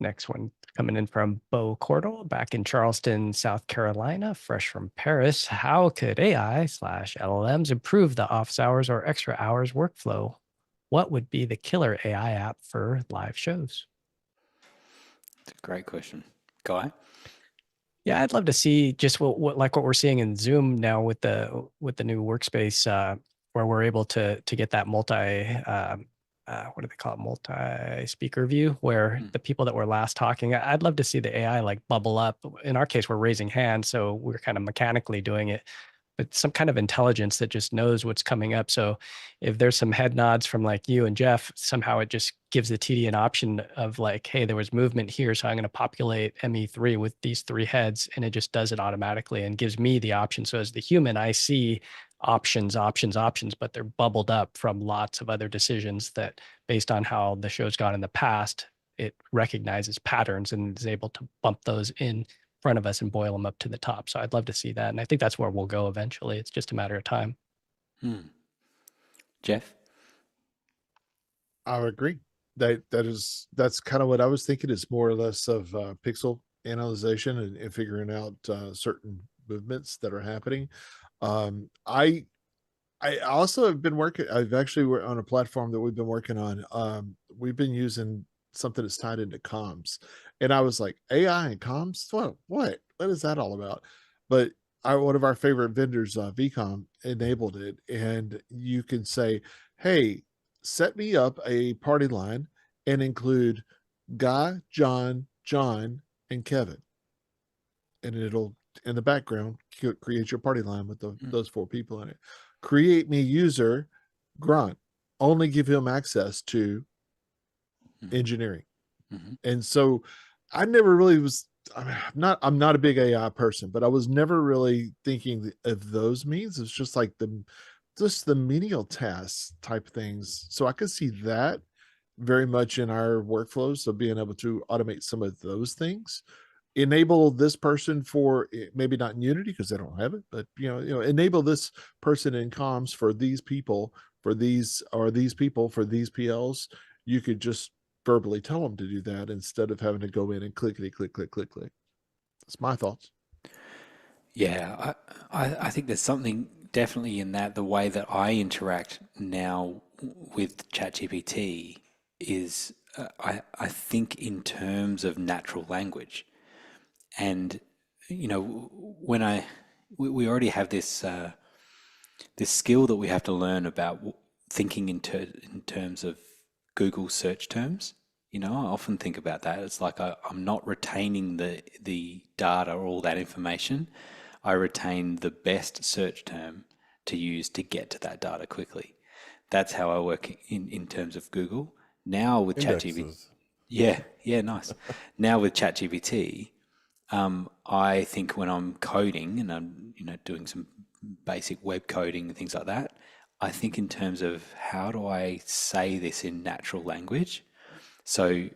Next one coming in from Bo Cordell back in Charleston, South Carolina, fresh from Paris. How could AI/LLMs improve the office hours or extra hours workflow? What would be the killer AI app for live shows? It's a great question. Guy? Yeah, I'd love to see just what we're seeing in Zoom now with the new workspace, where we're able to get that what do they call it, multi-speaker view, where the people that were last talking, I'd love to see the AI like bubble up. In our case, we're raising hands, so we're kind of mechanically doing it, but some kind of intelligence that just knows what's coming up. So if there's some head nods from like you and Jeff, somehow it just gives the TD an option of like, hey, there was movement here, so I'm going to populate ME3 with these 3 heads, and it just does it automatically and gives me the option. So as the human, I see options, but they're bubbled up from lots of other decisions that, based on how the show's gone in the past, it recognizes patterns and is able to bump those in front of us and boil them up to the top. So I'd love to see that. And I think that's where we'll go eventually. It's just a matter of time. Jeff? I would agree. That's kind of what I was thinking. Is more or less of pixel analyzation and figuring out certain movements that are happening. I also have been working. I've actually worked on a platform that we've been working on. We've been using something that's tied into comms, and I was like, AI and comms. What is that all about? But one of our favorite vendors, VCom, enabled it, and you can say, "Hey, set me up a party line and include Guy, John, and Kevin," and it'll, in the background, create your party line with those 4 people in it. Create me user Grant, only give him access to engineering. And so I never really was, I'm not a big AI person, but I was never really thinking of those means. It's just like the menial tasks type things. So I could see that very much in our workflows. So being able to automate some of those things, enable this person for, maybe not in Unity because they don't have it, but enable this person in comms for these people, for these people, for these PLs. You could just verbally tell them to do that instead of having to go in and clickety click. That's my thoughts. Yeah, I think there's something definitely in that. The way that I interact now with ChatGPT is, I think in terms of natural language. And, when we already have this skill that we have to learn about thinking in terms of Google search terms. I often think about that. It's like I'm not retaining the data or all that information. I retain the best search term to use to get to that data quickly. That's how I work in terms of Google. Now with ChatGPT. Yeah, nice. Now with ChatGPT, I think when I'm coding and I'm doing some basic web coding and things like that, I think in terms of how do I say this in natural language. So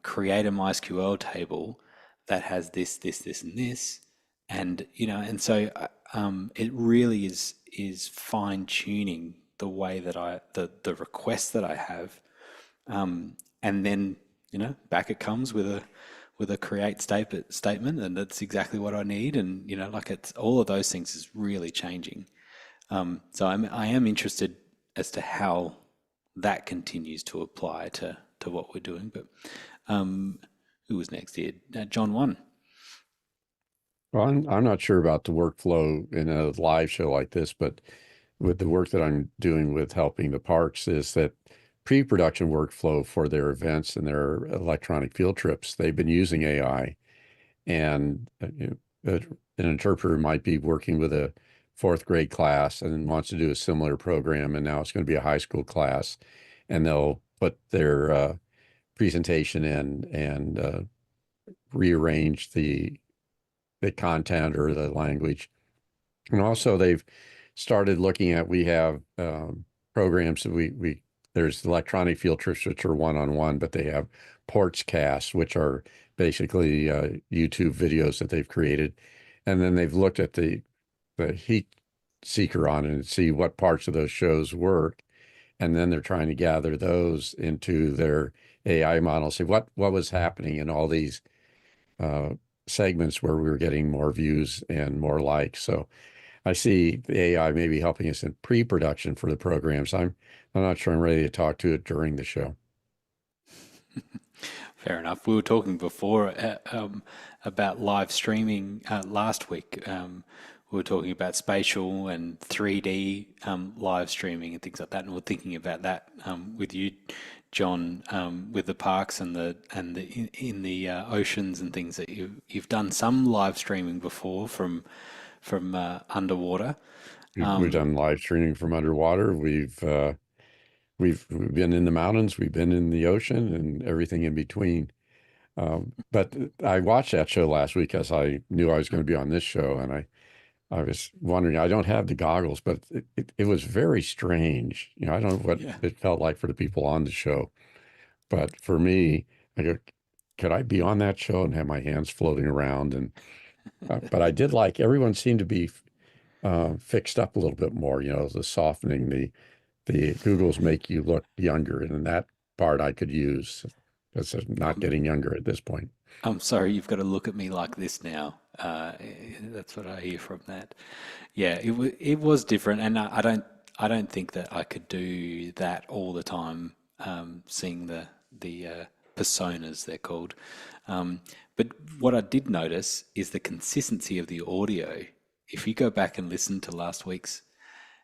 create a MySQL table that has this, and this, and so it really is fine tuning the way that the requests that I have, and then back it comes with a create statement, and that's exactly what I need, and like it's all of those things is really changing. So I am interested as to how that continues to apply to what we're doing. But who was next here? John 1. Well, I'm not sure about the workflow in a live show like this, but with the work that I'm doing with helping the parks is that pre-production workflow for their events and their electronic field trips, they've been using AI. And an interpreter might be working with a 4th grade class and wants to do a similar program, and now it's going to be a high school class, and they'll put their presentation in and rearrange the content or the language. And also they've started looking at, we have programs that there's electronic field trips, which are one-on-one, but they have Porchcast, which are basically YouTube videos that they've created. And then they've looked at the heat seeker on it and see what parts of those shows work. And then they're trying to gather those into their AI model, see what was happening in all these segments where we were getting more views and more likes. So I see the AI maybe helping us in pre-production for the programs. I'm not sure I'm ready to talk to it during the show. Fair enough. We were talking before about live streaming last week. We were talking about spatial and 3D live streaming and things like that, and we're thinking about that with you, John, with the parks and in the oceans and things that you've done some live streaming before from underwater. We've done live streaming from underwater. We've been in the mountains, we've been in the ocean, and everything in between. But I watched that show last week as I knew I was going to be on this show, and I was wondering, I don't have the goggles, but it was very strange. You know, I don't know what it felt like for the people on the show, but for me, I go, could I be on that show and have my hands floating around? And but I did like everyone seemed to be fixed up a little bit more. You know, the softening, the Googles make you look younger, and that part I could use because I'm not getting younger at this point. I'm sorry, you've got to look at me like this now. That's what I hear from that. Yeah, it was different, and I don't think that I could do that all the time. Seeing the personas they're called, but what I did notice is the consistency of the audio. If you go back and listen to last week's,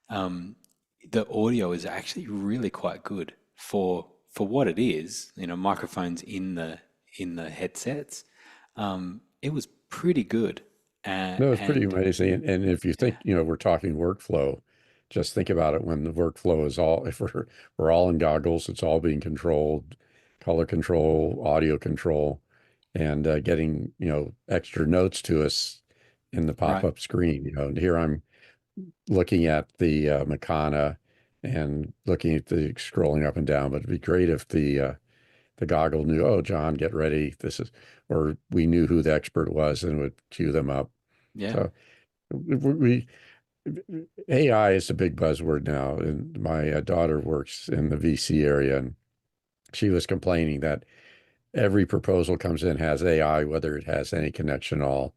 the audio is actually really quite good for what it is. You know, microphones in the headsets. It was pretty good. No, it's pretty amazing. And if you think, you know, we're talking workflow, just think about it when the workflow is all, if we're all in goggles, it's all being controlled, color control, audio control, and getting, you know, extra notes to us in the pop-up screen. You know, and here I'm looking at the Makana and looking at the scrolling up and down, but it'd be great if the goggle knew, oh, John, get ready. This is, or we knew who the expert was and would cue them up. Yeah. So AI is a big buzzword now. And my daughter works in the VC area, and she was complaining that every proposal comes in has AI, whether it has any connection at all.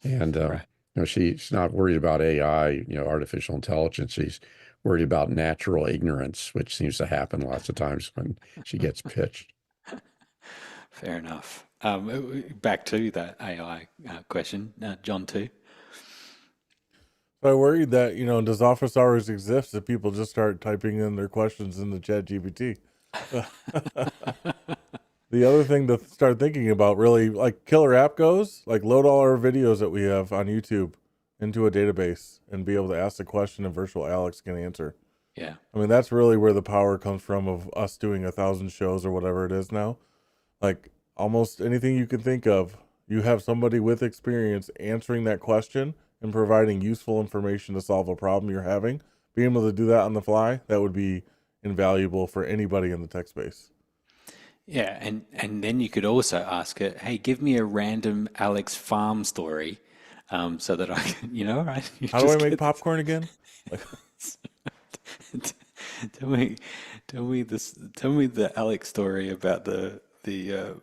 And, you know, she's not worried about AI, you know, artificial intelligence. She's worried about natural ignorance, which seems to happen lots of times when she gets pitched. Fair enough. Back to that AI question, John, too. So I worried that, you know, does office hours exist if people just start typing in their questions in the ChatGPT? The other thing to start thinking about, really, like killer app goes, like load all our videos that we have on YouTube into a database and be able to ask the question and virtual Alex can answer. Yeah. I mean, that's really where the power comes from of us doing 1,000 shows or whatever it is now. Like almost anything you can think of, you have somebody with experience answering that question and providing useful information to solve a problem you're having. Being able to do that on the fly, that would be invaluable for anybody in the tech space. Yeah, and then you could also ask it, hey, give me a random Alex farm story, so that I can, you know, right? You How do I just make get- popcorn again? Tell me the Alex story about the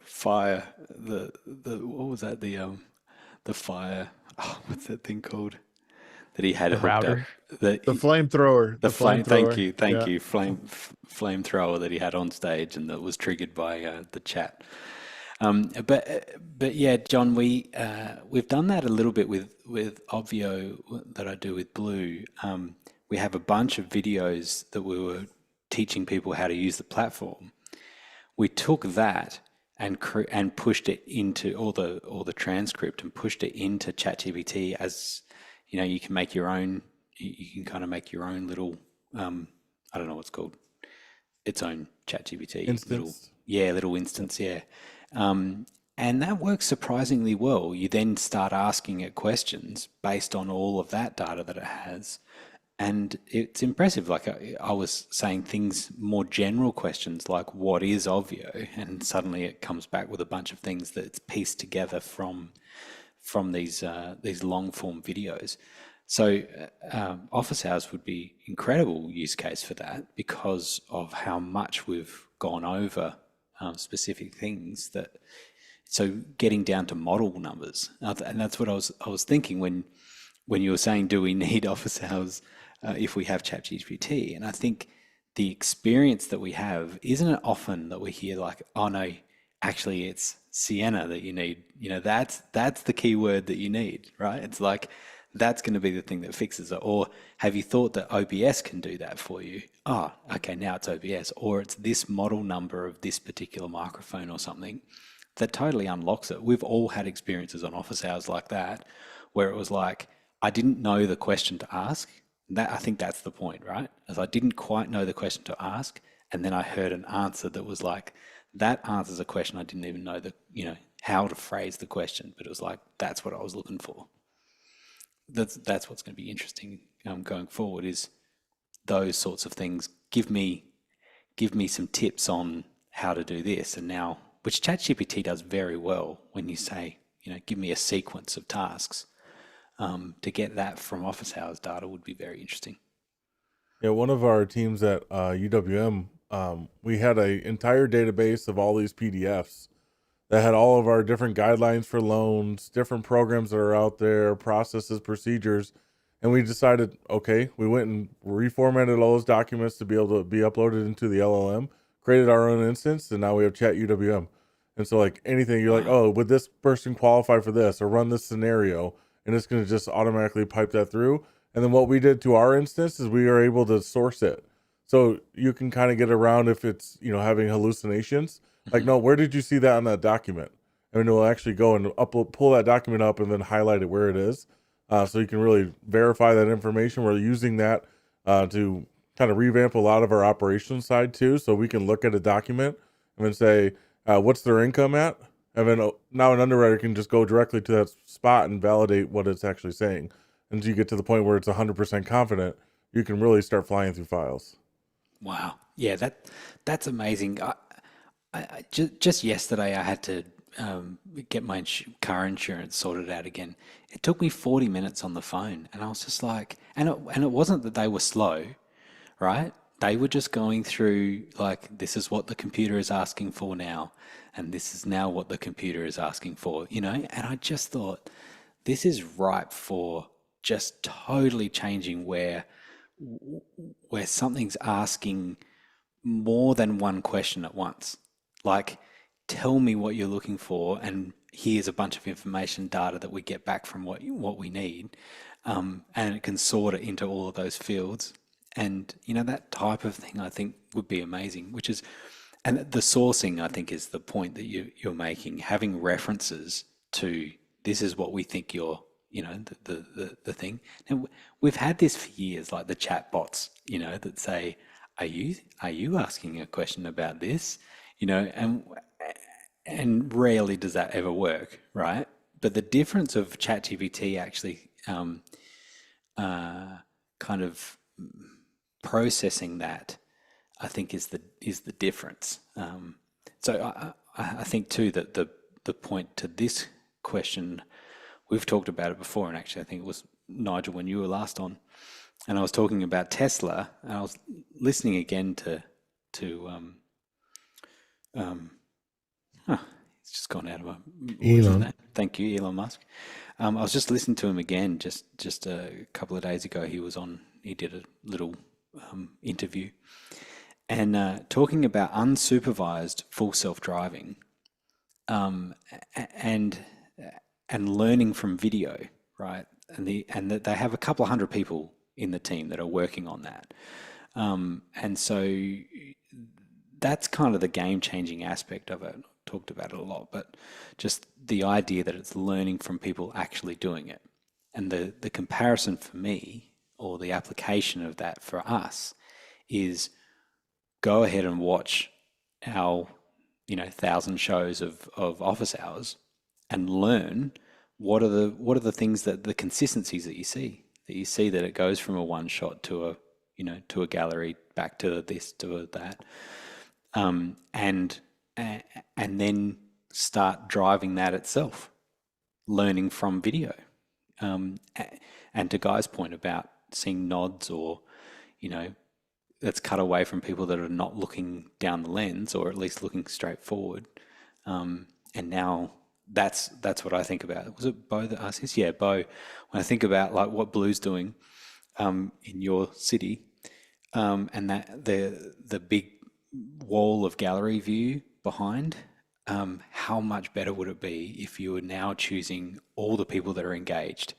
fire, the what was that, the fire, oh, what's that thing called that he had The hooked up? router? The flamethrower. The flame. Thank you, Yeah. you. Flamethrower that he had on stage and that was triggered by the chat. But yeah, John, we've done that a little bit with Obvio that I do with Blue. We have a bunch of videos that we were teaching people how to use the platform. We took that and pushed it into all the transcript and pushed it into ChatGPT as, you know, you can make your own. You can kind of make your own little, I don't know what's called, its own ChatGPT Instance. little instance, yeah. And that works surprisingly well. You then start asking it questions based on all of that data that it has, and it's impressive. Like I was saying things, more general questions like what is Ovio, and suddenly it comes back with a bunch of things that's pieced together from these long form videos. So office hours would be incredible use case for that because of how much we've gone over specific things. So getting down to model numbers, and that's what I was thinking when you were saying, do we need office hours if we have ChatGPT? And I think the experience that we have, isn't it often that we hear like, oh no, actually it's Sienna that you need. That's the key word that you need, right? It's like that's going to be the thing that fixes it. Or have you thought that OBS can do that for you? Oh, okay, now it's OBS. Or it's this model number of this particular microphone or something that totally unlocks it. We've all had experiences on office hours like that, where it was like, I didn't know the question to ask. I think that's the point, right? As I didn't quite know the question to ask, and then I heard an answer that was like, that answers a question I didn't even know how to phrase the question, but it was like, that's what I was looking for. That's what's going to be interesting going forward, is those sorts of things. Give me some tips on how to do this, and now, which ChatGPT does very well when you say, give me a sequence of tasks. To get that from office hours data would be very interesting. Yeah, one of our teams at UWM, we had an entire database of all these PDFs that had all of our different guidelines for loans, different programs that are out there, processes, procedures. And we decided, okay, we went and reformatted all those documents to be able to be uploaded into the LLM, created our own instance, and now we have Chat UWM. And so like anything, you're like, oh, would this person qualify for this or run this scenario? And it's going to just automatically pipe that through. And then what we did to our instance is we are able to source it. So you can kind of get around if it's, having hallucinations. Like, no, where did you see that on that document? And it'll actually go and pull that document up and then highlight it where it is. So you can really verify that information. We're using that to kind of revamp a lot of our operations side too. So we can look at a document and then say, what's their income at? And then now an underwriter can just go directly to that spot and validate what it's actually saying. Until you get to the point where it's 100% confident, you can really start flying through files. Wow. Yeah, that's amazing. Just yesterday, I had to get my car insurance sorted out again. It took me 40 minutes on the phone, and I was just like, and it wasn't that they were slow, right? They were just going through like, this is what the computer is asking for now, and this is now what the computer is asking for, And I just thought, this is ripe for just totally changing where something's asking more than one question at once. Like, tell me what you're looking for, and here's a bunch of information data that we get back from what we need, and it can sort it into all of those fields. And that type of thing I think would be amazing. And the sourcing, I think, is the point that you're making. Having references to this is what we think you're, the thing. And we've had this for years, like the chat bots, that say, are you asking a question about this? And rarely does that ever work, right? But the difference of ChatGPT actually kind of processing that, I think, is the difference. So I think too that the point to this question, we've talked about it before, and actually I think it was Nigel when you were last on, and I was talking about Tesla, and I was listening again to it's just gone out of my Elon. Thank you, Elon Musk. I was just listening to him again just a couple of days ago. He did a little interview, and talking about unsupervised full self-driving, and learning from video, right? And that they have a couple of hundred people in the team that are working on that, and so that's kind of the game-changing aspect of it. Talked about it a lot, but just the idea that it's learning from people actually doing it, and the comparison for me, or the application of that for us, is go ahead and watch our 1,000 shows of office hours and learn what are the things that the consistencies that you see that it goes from a one shot to a gallery, back to this, to that, and then start driving that itself, learning from video. And to Guy's point about seeing nods, or that's cut away from people that are not looking down the lens, or at least looking straight forward. And now that's what I think about. Was it Bo that asked this? Yeah, Bo. When I think about like what Blue's doing in your city, and that the big wall of gallery view behind, how much better would it be if you were now choosing all the people that are engaged,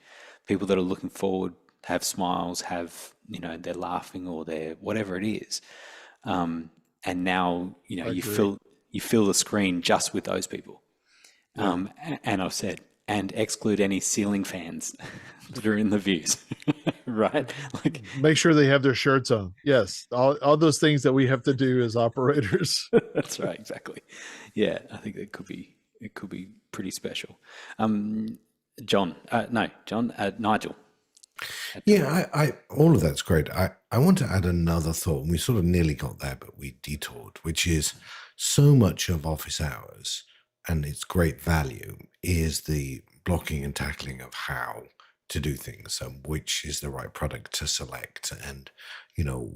people that are looking forward, have smiles, have, they're laughing or they're whatever it is. And now, Agree. you fill the screen just with those people. Yeah. And I've said, and exclude any ceiling fans that are in the views, right? Like, Make sure they have their shirts on. Yes, all those things that we have to do as operators. that's right, exactly. Yeah, I think it could be pretty special. John, Nigel. Yeah, I all of that's great. I want to add another thought, and we sort of nearly got there, but we detoured, which is so much of office hours and its great value is the blocking and tackling of how to do things and which is the right product to select and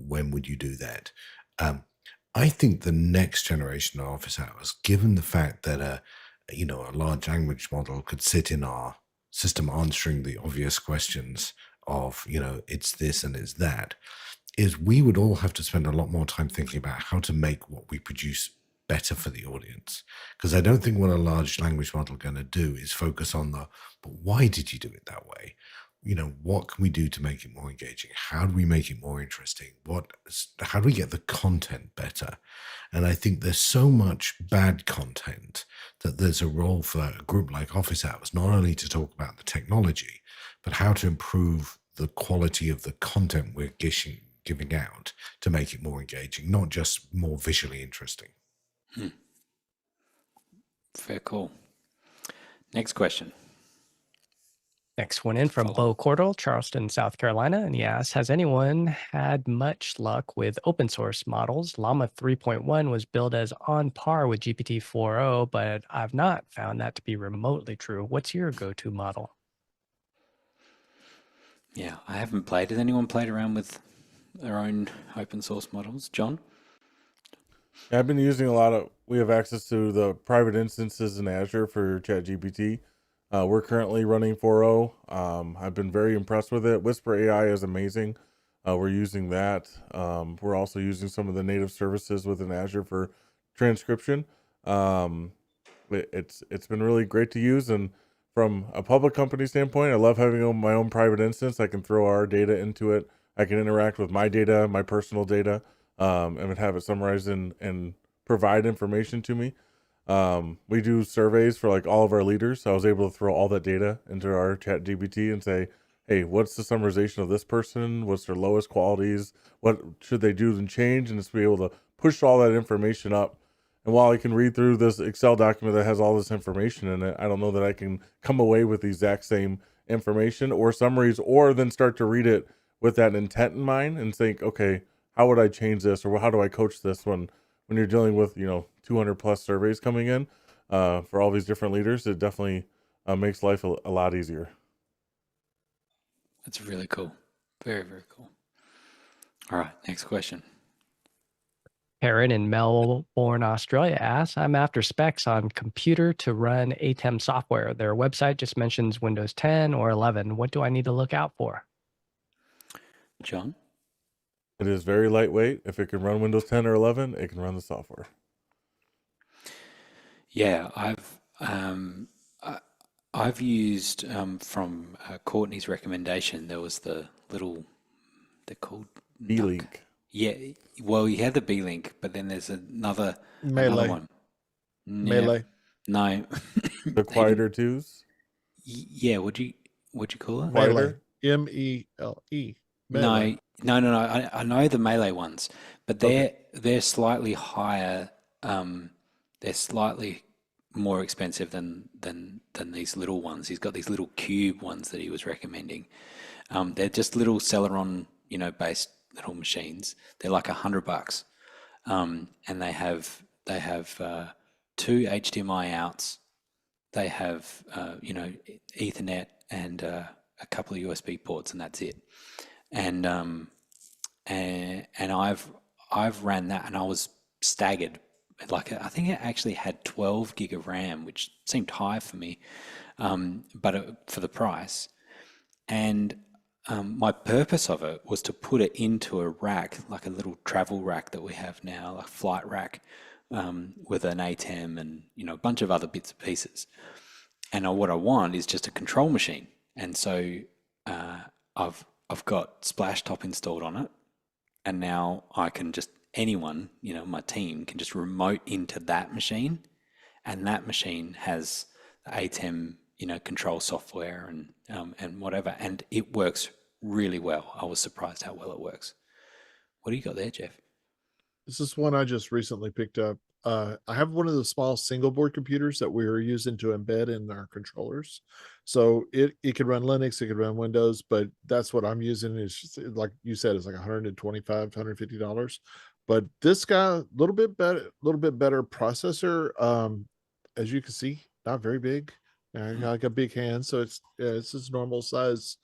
when would you do that. I think the next generation of office hours, given the fact that a large language model could sit in our system answering the obvious questions of it's this and it's that, is we would all have to spend a lot more time thinking about how to make what we produce better for the audience. Because I don't think what a large language model going to do is focus on but why did you do it that way? What can we do to make it more engaging? How do we make it more interesting? How do we get the content better? And I think there's so much bad content that there's a role for a group like Office Hours, not only to talk about the technology, but how to improve the quality of the content we're giving out to make it more engaging, not just more visually interesting. Fair call. Next question. Next one in from Bo Cordell, Charleston, South Carolina. And he asks, has anyone had much luck with open source models? Llama 3.1 was billed as on par with GPT 4.0, but I've not found that to be remotely true. What's your go-to model? Yeah, I haven't played. Has anyone played around with their own open source models? John? Yeah, I've been using we have access to the private instances in Azure for ChatGPT. We're currently running 4.0. I've been very impressed with it. Whisper AI is amazing. We're using that. We're also using some of the native services within Azure for transcription. It's been really great to use. And from a public company standpoint, I love having my own private instance. I can throw our data into it. I can interact with my data, my personal data, and have it summarized and provide information to me. We do surveys for like all of our leaders. So I was able to throw all that data into our chat GPT and say, hey, what's the summarization of this person? What's their lowest qualities? What should they do and change? And just be able to push all that information up. And while I can read through this Excel document that has all this information in it, I don't know that I can come away with the exact same information or summaries, or then start to read it with that intent in mind and think, okay, how would I change this? Or how do I coach this when you're dealing with, 200 plus surveys coming in for all these different leaders? It definitely makes life a lot easier. That's really cool. Very, very cool. All right, next question. Karen in Melbourne, Australia asks, I'm after specs on computer to run ATEM software. Their website just mentions Windows 10 or 11. What do I need to look out for? John? It is very lightweight. If it can run Windows 10 or 11, it can run the software. Yeah, I've used from Courtney's recommendation. There was the little, they're called B-Link. Yeah, well, you had the B-Link, but then there's another Melee. one. Yeah, Melee. no, The quieter twos. yeah. What'd you call it? Melee. Quieter? MELE. Melee. No. I know the Melee ones, but they're slightly higher. They're slightly more expensive than these little ones. He's got these little cube ones that he was recommending. They're just little Celeron, based little machines. They're like $100, and they have 2 HDMI outs. They have Ethernet and a couple of USB ports, and that's it. And I've ran that, and I was staggered. Like, I think it actually had 12 gig of RAM, which seemed high for me, but for the price. And my purpose of it was to put it into a rack, like a little travel rack that we have now, a flight rack, with an ATEM and a bunch of other bits and pieces. And what I want is just a control machine. And so I've got Splashtop installed on it, and now I can just anyone, my team can just remote into that machine, and that machine has the ATEM, control software and whatever, and it works really well. I was surprised how well it works. What do you got there, Jeff? This is one I just recently picked up. I have one of the small single board computers that we were using to embed in our controllers. So it could run Linux, it could run Windows, but that's what I'm using. Is just, like you said, it's like $125, $150. But this guy, a little bit better processor. As you can see, not very big. I got like a big hand, so it's its normal size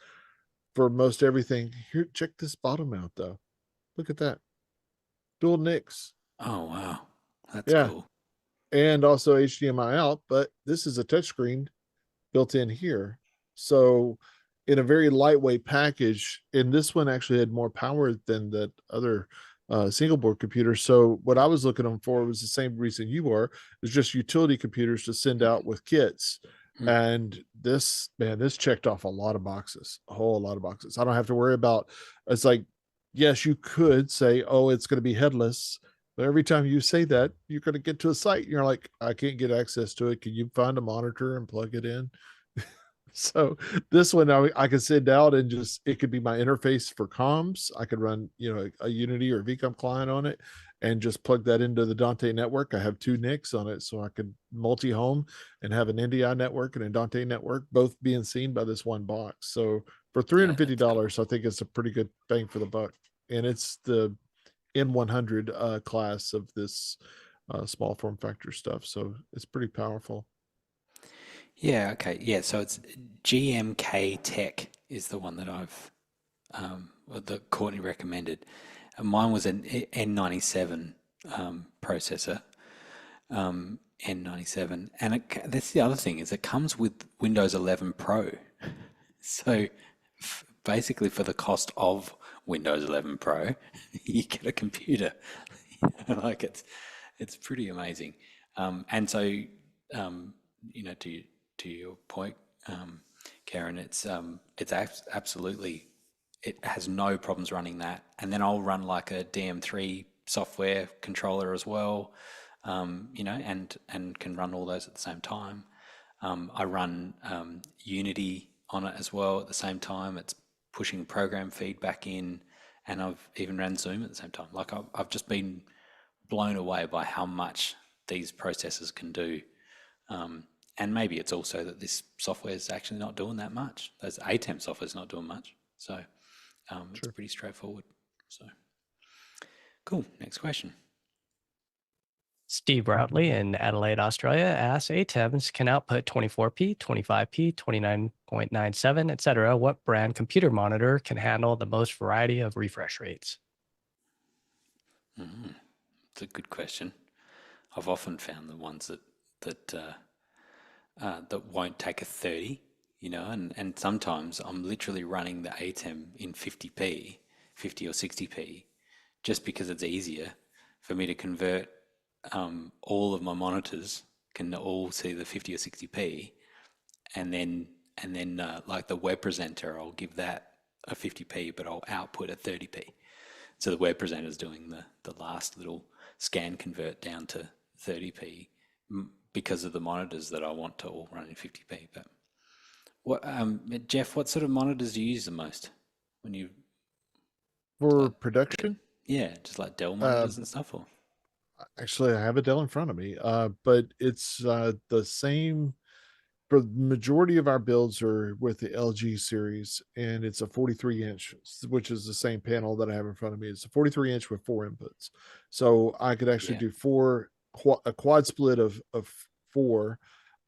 for most everything. Here, check this bottom out though. Look at that. Dual NICs. Oh, wow. That's Yeah. cool. And also HDMI out, but this is a touchscreen built in here. So in a very lightweight package, and this one actually had more power than that other single board computer. So what I was looking for was the same reason you were, is just utility computers to send out with kits. And this checked off a lot of boxes, a whole lot of boxes. I don't have to worry about, it's like, yes, you could say, oh, it's going to be headless. But every time you say that, you're going to get to a site and you're like, I can't get access to it. Can you find a monitor and plug it in? So this one I could send out and just, it could be my interface for comms. I could run, a Unity or VCOM client on it and just plug that into the Dante network. I have 2 NICs on it, so I could multi-home and have an NDI network and a Dante network, both being seen by this one box. So for $350, I think it's a pretty good bang for the buck. And it's the M100 class of this small form factor stuff. So it's pretty powerful. Yeah, okay. Yeah, so it's GMK Tech is the one that I've that Courtney recommended. And mine was an N97 processor, N97, and that's the other thing, is it comes with Windows 11 Pro. So basically, for the cost of Windows 11 Pro, you get a computer. Like it's pretty amazing. And so to your point, Karen, it's absolutely, it has no problems running that. And then I'll run like a DM3 software controller as well, and can run all those at the same time. I run Unity on it as well at the same time. It's pushing program feedback in, and I've even ran Zoom at the same time. Like I've just been blown away by how much these processors can do. And maybe it's also that this software is actually not doing that much. Those ATEM software is not doing much. So it's pretty straightforward. So cool. Next question. Steve Routley in Adelaide, Australia asks, ATEMs can output 24p, 25p, 29.97, etc. What brand computer monitor can handle the most variety of refresh rates? It's a good question. I've often found the ones that won't take a 30, and sometimes I'm literally running the ATEM in 50p, 50 or 60p, just because it's easier for me to convert. All of my monitors can all see the 50 or 60p, and then like the web presenter, I'll give that a 50p, but I'll output a 30p. So the web presenter is doing the last little scan convert down to 30p because of the monitors that I want to all run in 50p. But what, Jeff, what sort of monitors do you use the most when you For production? Yeah, just like Dell monitors and stuff, or? Actually, I have a Dell in front of me, but it's the same. For the majority of our builds are with the LG series, and it's a 43-inch, which is the same panel that I have in front of me. It's a 43-inch with 4 inputs, so I could actually do a quad split of 4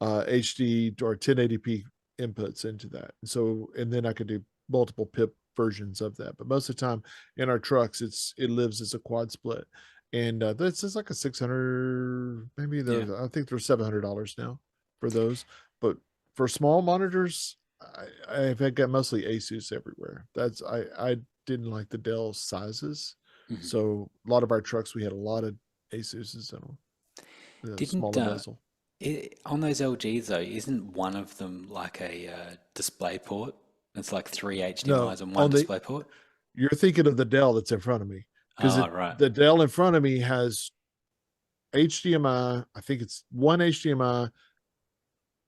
HD or 1080p inputs into that. So, and then I could do multiple PIP versions of that. But most of the time in our trucks, it lives as a quad split. And this is like a 600, maybe I think they're $700 now for those. But for small monitors, I've got mostly Asus everywhere. I didn't like the Dell sizes. So a lot of our trucks, we had a lot of Asuses in them. The Didn't smaller bezel. on those LGs though, isn't one of them like a display port? It's like three No, HDMIs and one on the display port. you're thinking of the Dell that's in front of me, because Oh, right. the Dell in front of me has HDMI. I think it's one HDMI.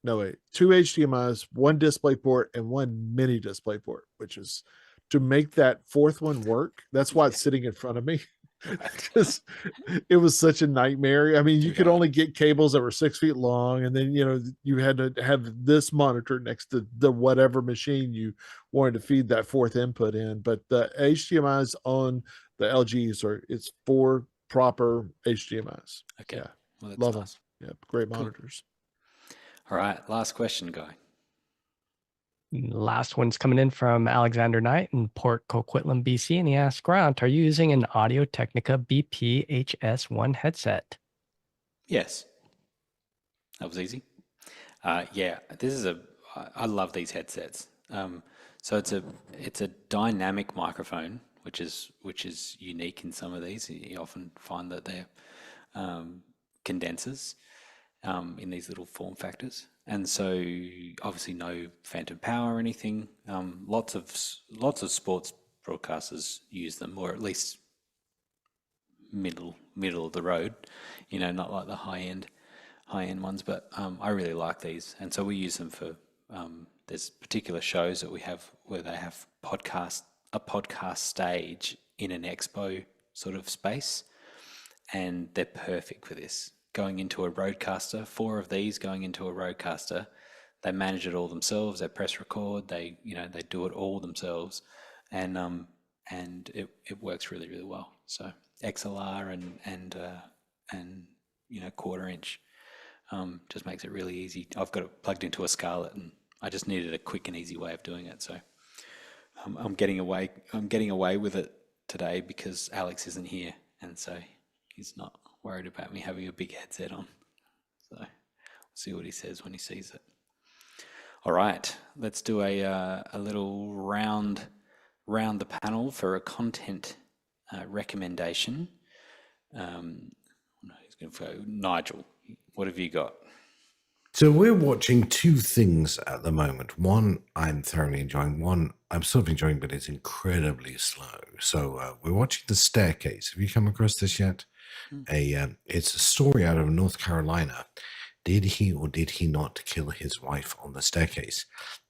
No, wait, two HDMIs, one display port, and one mini display port, which is to make that fourth one work. That's why it's sitting in front of me. Because it was such a nightmare. I mean, you could Yeah. only get cables that were 6 feet long, and then you had to have this monitor next to the whatever machine you wanted to feed that fourth input in. But the HDMIs on the LGs it's 4 proper HDMIs. Okay. Yeah, Well, that's love nice. them. Yeah, great Cool. monitors. All right, last question, Guy. Last one's coming in from Alexander Knight in Port Coquitlam, BC, and he asks, Grant, are you using an Audio Technica BP-HS1 headset? Yes. That was easy. Yeah, I love these headsets. So it's a dynamic microphone, which is unique in some of these. You often find that they're condensers in these little form factors, and so obviously no phantom power or anything. Lots of sports broadcasters use them, or at least middle of the road. Not like the high end ones, but I really like these, and so we use them for. There's particular shows that we have where they have a podcast stage in an expo sort of space, and they're perfect for this. Going into a roadcaster, 4 of these going into a roadcaster, they manage it all themselves. They press record. They do it all themselves, and it works really, really well. So XLR and quarter inch just makes it really easy. I've got it plugged into a Scarlett, and I just needed a quick and easy way of doing it. So I'm getting away with it today because Alex isn't here, and so he's not worried about me having a big headset on. So we'll see what he says when he sees it. All right, let's do a little round the panel for a content recommendation. Who's going to go? Nigel, what have you got? So we're watching 2 things at the moment. One I'm thoroughly enjoying. One I'm sort of enjoying, but it's incredibly slow. So we're watching The Staircase. Have you come across this yet? It's a story out of North Carolina. Did he or did he not kill his wife on the staircase?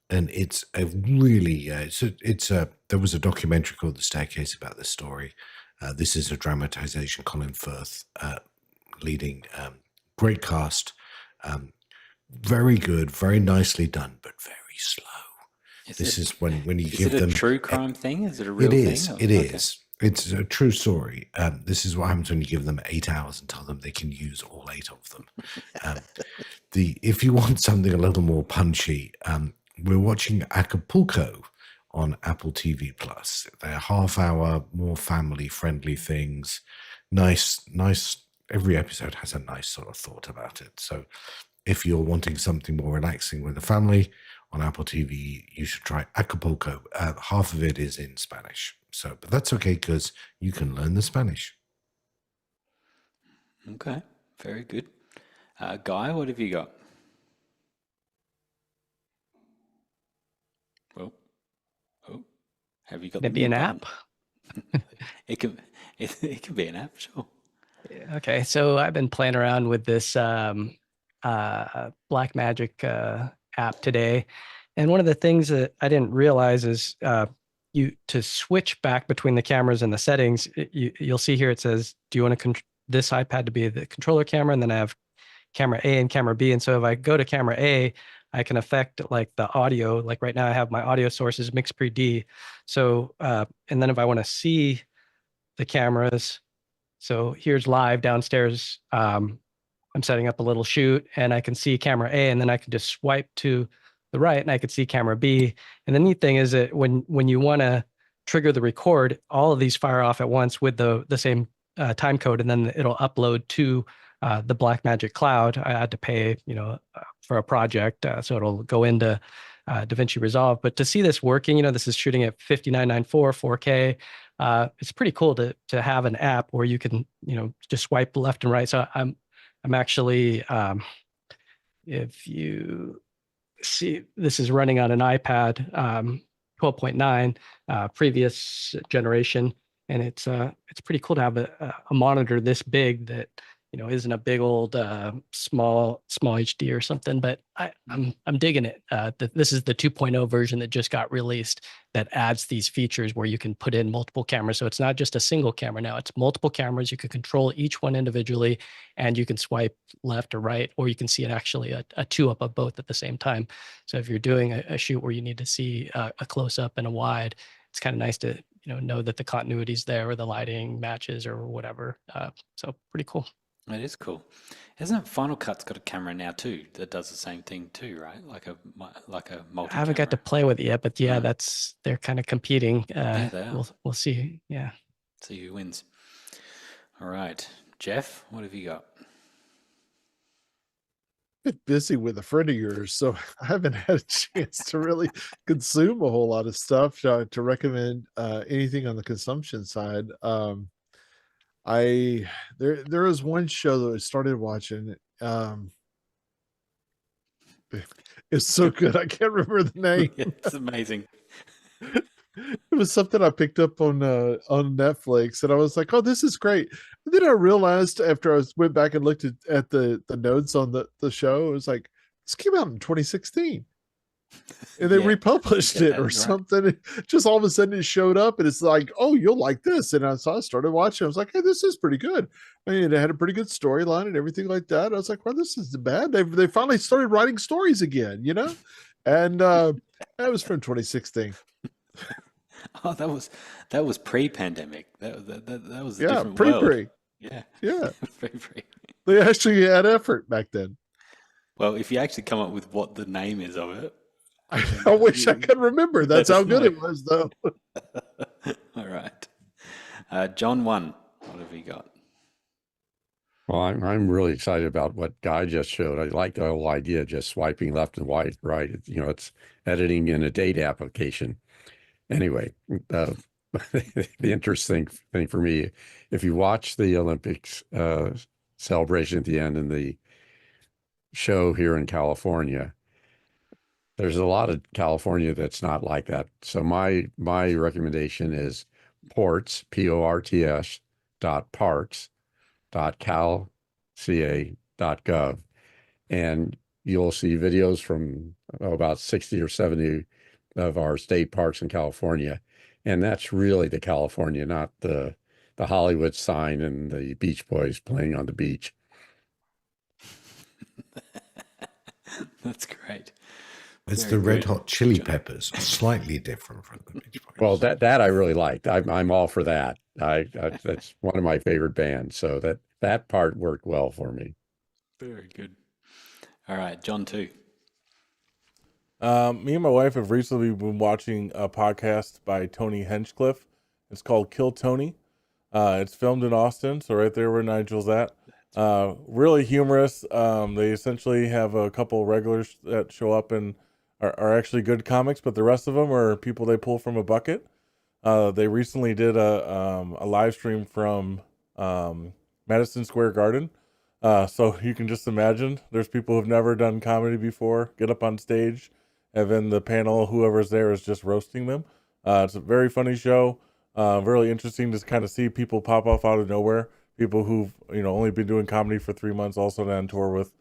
And it's a really there was a documentary called The Staircase about this story. This is a dramatization. Colin Firth leading. Great cast. Very good, very nicely done, but very slow. This is when you give them. Is it a true crime thing? Is it a real thing? It is. It's a true story. This is what happens when you give them 8 hours and tell them they can use all 8 of them. If you want something a little more punchy, we're watching Acapulco on Apple TV Plus. They're half-hour, more family-friendly things. Nice. Every episode has a nice sort of thought about it. So if you're wanting something more relaxing with the family on Apple TV, you should try Acapulco. Half of it is in Spanish. But that's okay because you can learn the Spanish. Okay, very good. Guy, what have you got? Well, have you got? Can it be an app? It can be an app, sure. Okay, so I've been playing around with this Blackmagic app today, and one of the things that I didn't realize is to switch back between the cameras and the settings. You'll see here it says, "Do you want this iPad to be the controller camera?" And then I have camera A and camera B. And so if I go to camera A, I can affect like the audio. Like right now, I have my audio sources mixed pre-D. So and then if I want to see the cameras. So here's live downstairs. I'm setting up a little shoot and I can see camera A, and then I can just swipe to the right and I can see camera B. And the neat thing is that when you want to trigger the record, all of these fire off at once with the same time code, and then it'll upload to the Blackmagic cloud. I had to pay, for a project, so it'll go into DaVinci Resolve. But to see this working, this is shooting at 5994 4K. It's pretty cool to have an app where you can, just swipe left and right. So I'm I'm actually, if you see, this is running on an iPad, 12.9, previous generation, and it's pretty cool to have a monitor this big that isn't a big old small HD or something. But I'm digging it. This is the 2.0 version that just got released that adds these features where you can put in multiple cameras. So it's not just a single camera now; it's multiple cameras. You can control each one individually, and you can swipe left or right, or you can see it actually a two up of both at the same time. So if you're doing a shoot where you need to see a close up and a wide, it's kind of nice to know that the continuity's there or the lighting matches or whatever. So pretty cool. It is cool. Hasn't Final Cut's got a camera now too that does the same thing too, right? Like a multi-camera. I haven't got to play with it yet, but yeah, No. they're kind of competing. Yeah, they are. We'll see. Yeah. See who wins. All right, Jeff, what have you got? Bit busy with a friend of yours, so I haven't had a chance to really consume a whole lot of stuff to recommend anything on the consumption side. There was one show that I started watching. It's so good I can't remember the name. Yeah, it's amazing. It was something I picked up on Netflix, and I was like, "Oh, this is great." And then I realized after I went back and looked at the notes on the show, it was like, this came out in 2016, and they Yeah. republished Yeah, it or that's right. something. Just all of a sudden it showed up, and it's like, "Oh, you'll like this." And I started watching. I was like, "Hey, this is pretty good." I mean, it had a pretty good storyline and everything like that. I was like, "Well, this isn't bad." They finally started writing stories again, and that was from 2016. Oh, that was pre-pandemic. That was a Yeah, different world. pre. Yeah, Yeah, pre. they actually had effort back then. Well, if you actually come up with what the name is of it, I wish I could remember. That's Let how us good know. it was, though. all right. John 1, what have you got? Well, I'm really excited about what Guy just showed. I like the whole idea of just swiping left and right. It's editing in a date application. Anyway, the interesting thing for me, if you watch the Olympics celebration at the end and the show here in California, there's a lot of California that's not like that. So my recommendation is ports, PORTS .parks.calca.gov, and you'll see videos from about 60 or 70 of our state parks in California. And that's really the California, not the Hollywood sign and the Beach Boys playing on the beach. That's great. It's Very the Red good, Hot Chili John. Peppers, slightly different from the Beach Boys. Well, that I really liked. I'm all for that. That's one of my favorite bands. So that part worked well for me. Very good. All right, John 2. Me and my wife have recently been watching a podcast by Tony Hinchcliffe. It's called Kill Tony. It's filmed in Austin, so right there where Nigel's at. Really humorous. They essentially have a couple regulars that show up and are actually good comics, but the rest of them are people they pull from a bucket. They recently did a live stream from Madison Square Garden. So you can just imagine there's people who've never done comedy before get up on stage, and then the panel, whoever's there, is just roasting them. It's a very funny show. Really interesting to kind of see people pop off out of nowhere. People who've only been doing comedy for 3 months, also on tour with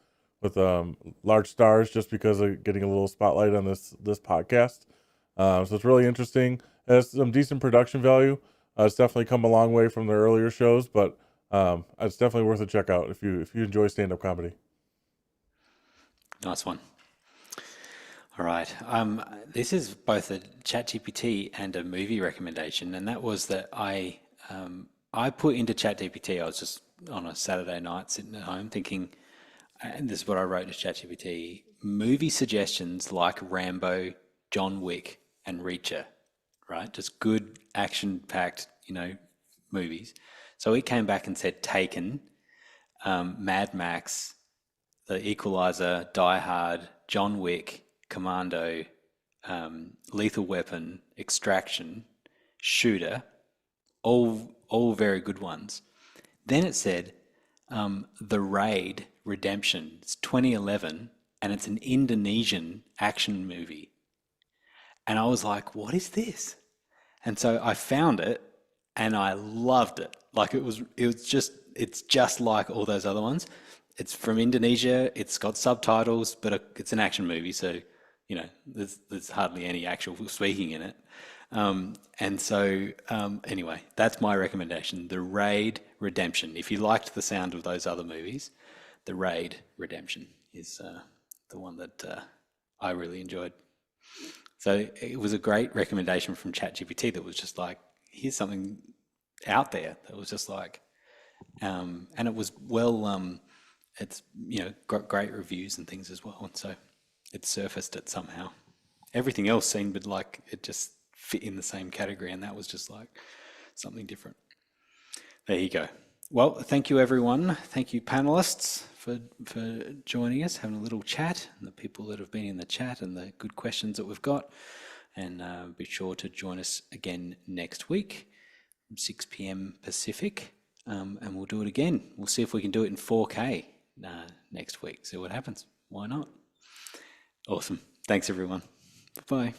large stars, just because of getting a little spotlight on this podcast. So it's really interesting. It has some decent production value. It's definitely come a long way from the earlier shows, but it's definitely worth a check out if you enjoy stand-up comedy. Nice one. All right. This is both a ChatGPT and a movie recommendation, and that was that I put into ChatGPT. I was just on a Saturday night sitting at home thinking, and this is what I wrote to ChatGPT: movie suggestions like Rambo, John Wick, and Reacher. Right, just good action-packed, movies. So it came back and said Taken, Mad Max, The Equalizer, Die Hard, John Wick, Commando, Lethal Weapon, Extraction, Shooter, all very good ones. Then it said The Raid Redemption. It's 2011, and it's an Indonesian action movie. And I was like, what is this? And so I found it, and I loved it. Like it's just like all those other ones. It's from Indonesia. It's got subtitles, but it's an action movie, so there's hardly any actual speaking in it. Anyway, that's my recommendation. The Raid Redemption. If you liked the sound of those other movies, The Raid Redemption is the one that I really enjoyed. So it was a great recommendation from ChatGPT that was just like, here's something out there that was just like, and it was it's got great reviews and things as well, and so it surfaced it somehow. Everything else seemed like it just fit in the same category, and that was just like something different. There you go. Well, thank you everyone. Thank you panelists for joining us, having a little chat, and the people that have been in the chat and the good questions that we've got. And be sure to join us again next week, 6 p.m. Pacific, and we'll do it again. We'll see if we can do it in 4K next week. See what happens. Why not? Awesome. Thanks everyone. Bye-bye.